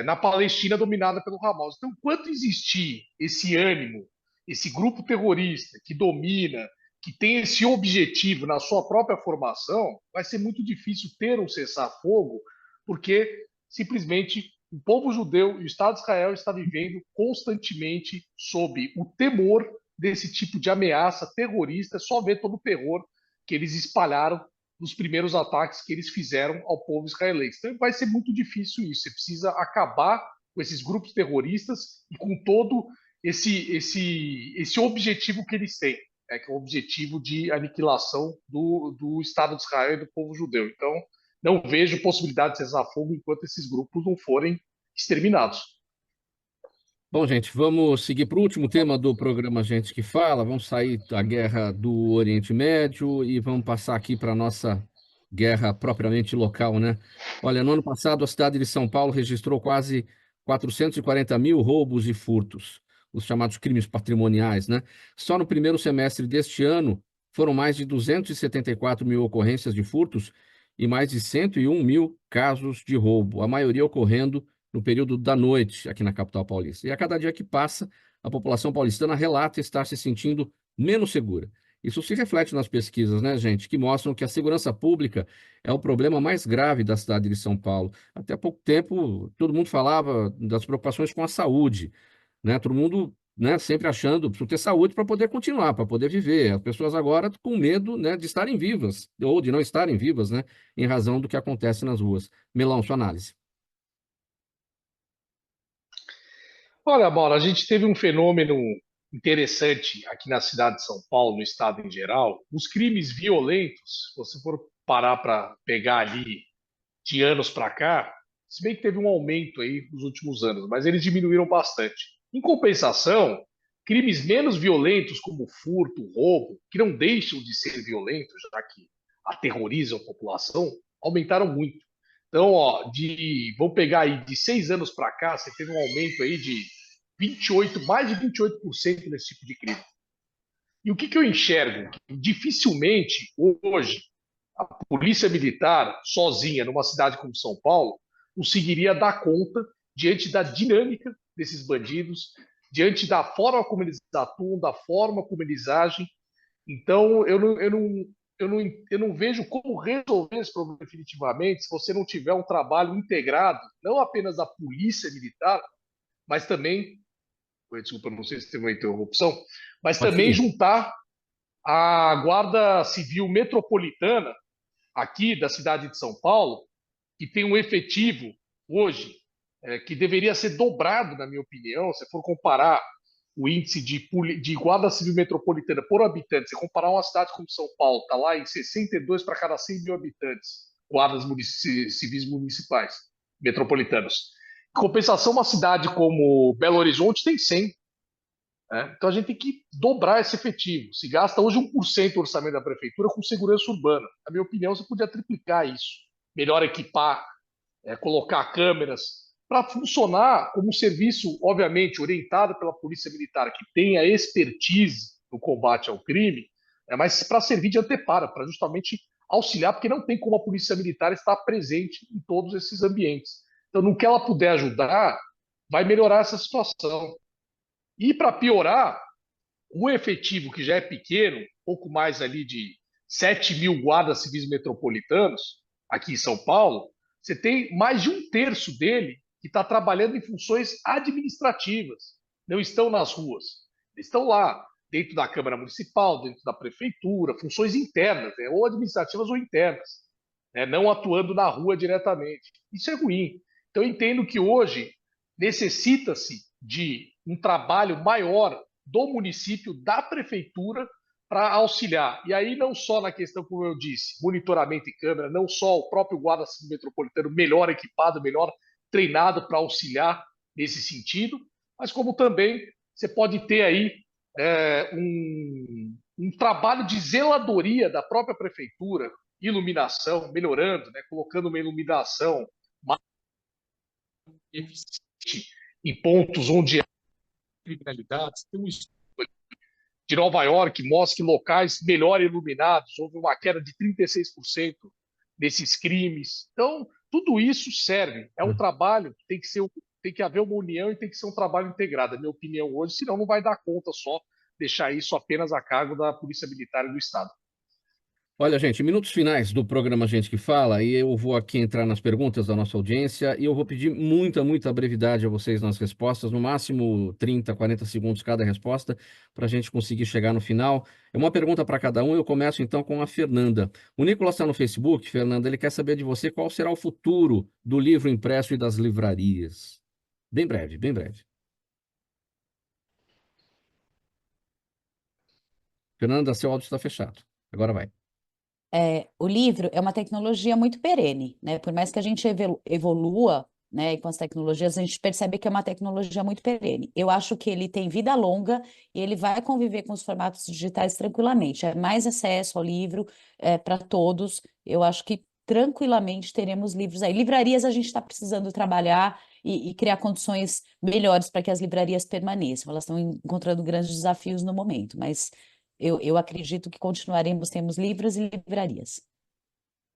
na Palestina dominada pelo Hamas. Então, enquanto existir esse ânimo, esse grupo terrorista que domina, que tem esse objetivo na sua própria formação, vai ser muito difícil ter um cessar-fogo, porque simplesmente o povo judeu e o Estado de Israel está vivendo constantemente sob o temor desse tipo de ameaça terrorista. É só ver todo o terror que eles espalharam nos primeiros ataques que eles fizeram ao povo israelense. Então vai ser muito difícil isso. Você precisa acabar com esses grupos terroristas e com todo esse objetivo que eles têm, que é o objetivo de aniquilação do Estado de Israel e do povo judeu. Então, não vejo possibilidade de cessar fogo enquanto esses grupos não forem exterminados. Bom, gente, vamos seguir para o último tema do programa Gente que Fala. Vamos sair da guerra do Oriente Médio e vamos passar aqui para a nossa guerra propriamente local, né? Olha, no ano passado, a cidade de São Paulo registrou quase 440 mil roubos e furtos, os chamados crimes patrimoniais, né? Só no primeiro semestre deste ano, foram mais de 274 mil ocorrências de furtos e mais de 101 mil casos de roubo, a maioria ocorrendo no período da noite aqui na capital paulista. E a cada dia que passa, a população paulistana relata estar se sentindo menos segura. Isso se reflete nas pesquisas, né, gente, que mostram que a segurança pública é o problema mais grave da cidade de São Paulo. Até há pouco tempo, todo mundo falava das preocupações com a saúde, né? Todo mundo, né, sempre achando que ter saúde para poder continuar, para poder viver. As pessoas agora com medo, né, de estarem vivas ou de não estarem vivas, né, em razão do que acontece nas ruas. Melão, sua análise. Olha, Mauro, a gente teve um fenômeno interessante aqui na cidade de São Paulo, no estado em geral. Os crimes violentos, se você for parar para pegar ali de anos para cá, se bem que teve um aumento aí nos últimos anos, mas eles diminuíram bastante. Em compensação, crimes menos violentos, como furto, roubo, que não deixam de ser violentos, já que aterrorizam a população, aumentaram muito. Então, vamos pegar aí de 6 anos para cá, você teve um aumento aí de 28, mais de 28% nesse tipo de crime. E o que eu enxergo? Dificilmente hoje a polícia militar sozinha numa cidade como São Paulo conseguiria dar conta diante da dinâmica desses bandidos, diante da forma como eles atuam, da forma como eles agem. Então, eu não vejo como resolver esse problema definitivamente se você não tiver um trabalho integrado, não apenas da polícia militar, mas também, desculpa, não sei se teve uma interrupção, mas Pode também seguir. juntar a Guarda Civil Metropolitana aqui da cidade de São Paulo, que tem um efetivo hoje que deveria ser dobrado, na minha opinião, se for comparar o índice de Guarda Civil Metropolitana por habitante, se comparar uma cidade como São Paulo, está lá em 62 para cada 100 mil habitantes, guardas civis municipais metropolitanos. Em compensação, uma cidade como Belo Horizonte tem 100. Né? Então a gente tem que dobrar esse efetivo. Se gasta hoje 1% do orçamento da prefeitura com segurança urbana. Na minha opinião, você podia triplicar isso. Melhor equipar, colocar câmeras, para funcionar como um serviço, obviamente, orientado pela Polícia Militar, que tem a expertise no combate ao crime, mas para servir de anteparo, para justamente auxiliar, porque não tem como a Polícia Militar estar presente em todos esses ambientes. Então, no que ela puder ajudar, vai melhorar essa situação. E para piorar, o efetivo, que já é pequeno, pouco mais ali de 7 mil guardas civis metropolitanos, aqui em São Paulo, você tem mais de um terço dele que está trabalhando em funções administrativas, não estão nas ruas. Eles estão lá, dentro da Câmara Municipal, dentro da Prefeitura, funções internas, ou administrativas ou internas, não atuando na rua diretamente. Isso é ruim. Então, eu entendo que hoje necessita-se de um trabalho maior do município, da prefeitura, para auxiliar. E aí, não só na questão, como eu disse, monitoramento e câmera, não só o próprio Guarda Civil Metropolitano melhor equipado, melhor treinado para auxiliar nesse sentido, mas como também você pode ter aí um trabalho de zeladoria da própria prefeitura, iluminação, melhorando, colocando uma iluminação mais eficiente em pontos onde há criminalidade. Tem um estudo de Nova York que mostra que locais melhor iluminados houve uma queda de 36% desses crimes. Então, tudo isso serve. É um trabalho que tem que haver uma união e tem que ser um trabalho integrado, na minha opinião, hoje, senão não vai dar conta só deixar isso apenas a cargo da Polícia Militar e do Estado. Olha, gente, minutos finais do programa Gente que Fala, e eu vou aqui entrar nas perguntas da nossa audiência e eu vou pedir muita brevidade a vocês nas respostas, no máximo 30, 40 segundos cada resposta, para a gente conseguir chegar no final. É uma pergunta para cada um, eu começo então com a Fernanda. O Nicolas está no Facebook, Fernanda, ele quer saber de você qual será o futuro do livro impresso e das livrarias. Bem breve, bem breve. Fernanda, seu áudio está fechado. Agora vai. O livro é uma tecnologia muito perene, né? Por mais que a gente evolua, né, com as tecnologias, a gente percebe que é uma tecnologia muito perene. Eu acho que ele tem vida longa e ele vai conviver com os formatos digitais tranquilamente. É mais acesso ao livro para todos. Eu acho que tranquilamente teremos livros aí. Livrarias a gente está precisando trabalhar e criar condições melhores para que as livrarias permaneçam. Elas estão encontrando grandes desafios no momento, mas eu acredito que continuaremos, temos livros e livrarias.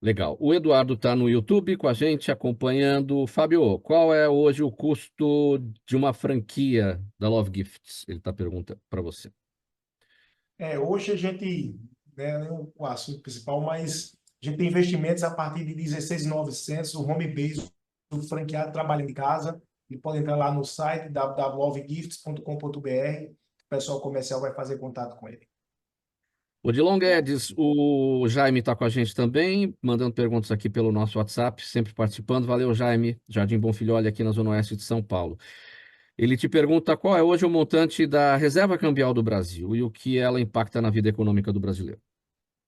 Legal. O Eduardo está no YouTube com a gente acompanhando. Fábio, qual é hoje o custo de uma franquia da Love Gifts? Ele está perguntando para você. Hoje a gente, né, não é o assunto principal, mas a gente tem investimentos a partir de 16.900, o home base do franqueado trabalha em casa. Ele pode entrar lá no site www.lovegifts.com.br, o pessoal comercial vai fazer contato com ele. Odilon Guedes, o Jaime está com a gente também, mandando perguntas aqui pelo nosso WhatsApp, sempre participando. Valeu, Jaime. Jardim Bonfilholi, aqui na Zona Oeste de São Paulo. Ele te pergunta qual é hoje o montante da reserva cambial do Brasil e o que ela impacta na vida econômica do brasileiro.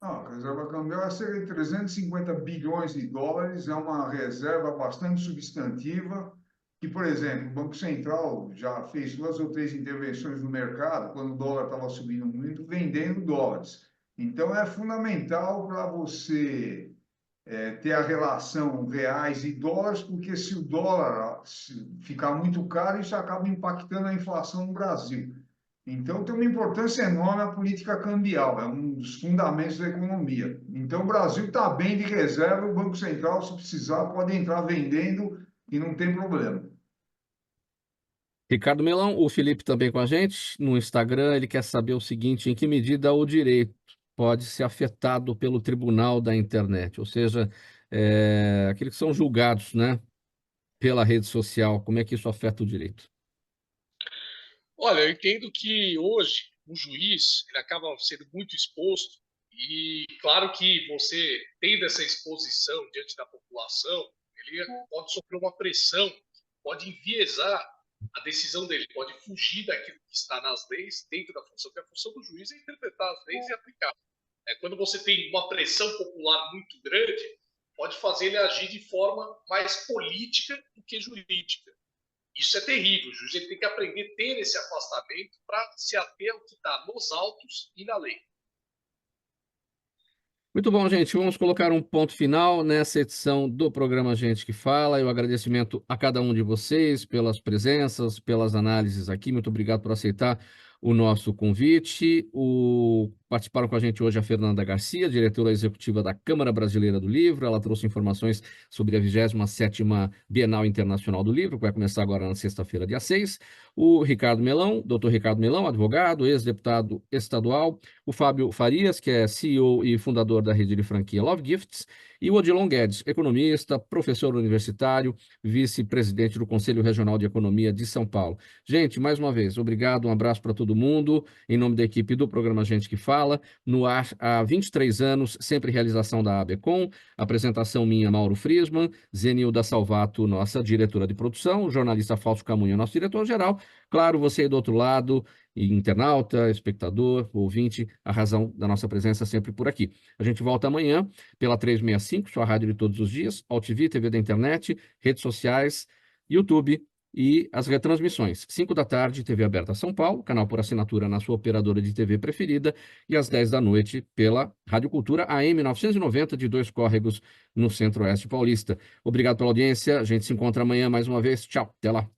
A reserva cambial é cerca de 350 bilhões de dólares, é uma reserva bastante substantiva, que, por exemplo, o Banco Central já fez 2 ou 3 intervenções no mercado, quando o dólar estava subindo muito, vendendo dólares. Então, é fundamental para você ter a relação reais e dólares, porque se o dólar ficar muito caro, isso acaba impactando a inflação no Brasil. Então, tem uma importância enorme a política cambial, é um dos fundamentos da economia. Então, o Brasil está bem de reserva, o Banco Central, se precisar, pode entrar vendendo e não tem problema. Ricardo Melão, o Felipe também com a gente no Instagram, ele quer saber o seguinte: em que medida o direito pode ser afetado pelo tribunal da internet, ou seja, aqueles que são julgados, né, pela rede social, como é que isso afeta o direito? Olha, eu entendo que hoje o juiz ele acaba sendo muito exposto e claro que você tendo essa exposição diante da população, ele pode sofrer uma pressão, pode enviesar a decisão dele, pode fugir daquilo que está nas leis dentro da função, que a função do juiz é interpretar as leis e aplicar. Quando você tem uma pressão popular muito grande, pode fazer ele agir de forma mais política do que jurídica. Isso é terrível. O juiz ele tem que aprender a ter esse afastamento para se ater ao que está nos autos e na lei. Muito bom, gente. Vamos colocar um ponto final nessa edição do programa Gente que Fala. E o agradecimento a cada um de vocês pelas presenças, pelas análises aqui. Muito obrigado por aceitar o nosso convite. Participaram com a gente hoje a Fernanda Garcia, diretora executiva da Câmara Brasileira do Livro. Ela trouxe informações sobre a 27ª Bienal Internacional do Livro, que vai começar agora na sexta-feira, dia 6. O Ricardo Melão, doutor Ricardo Melão, advogado, ex-deputado estadual. O Fábio Farias, que é CEO e fundador da rede de franquia Love Gifts. E o Odilon Guedes, economista, professor universitário, vice-presidente do Conselho Regional de Economia de São Paulo. Gente, mais uma vez, obrigado, um abraço para todo mundo, em nome da equipe do programa Gente que Fala, no ar há 23 anos, sempre realização da ABECOM, apresentação minha, Mauro Friesman, Zenilda Salvato, nossa diretora de produção, o jornalista Fausto Camunha, nosso diretor-geral, claro, você aí do outro lado, internauta, espectador, ouvinte, a razão da nossa presença sempre por aqui. A gente volta amanhã pela 365, sua rádio de todos os dias, AltV, TV da internet, redes sociais, YouTube e as retransmissões. 5 da tarde, TV aberta São Paulo, canal por assinatura na sua operadora de TV preferida, e às 10 da noite pela Rádio Cultura AM 990 de Dois Córregos, no Centro-Oeste Paulista. Obrigado pela audiência, a gente se encontra amanhã mais uma vez. Tchau, até lá.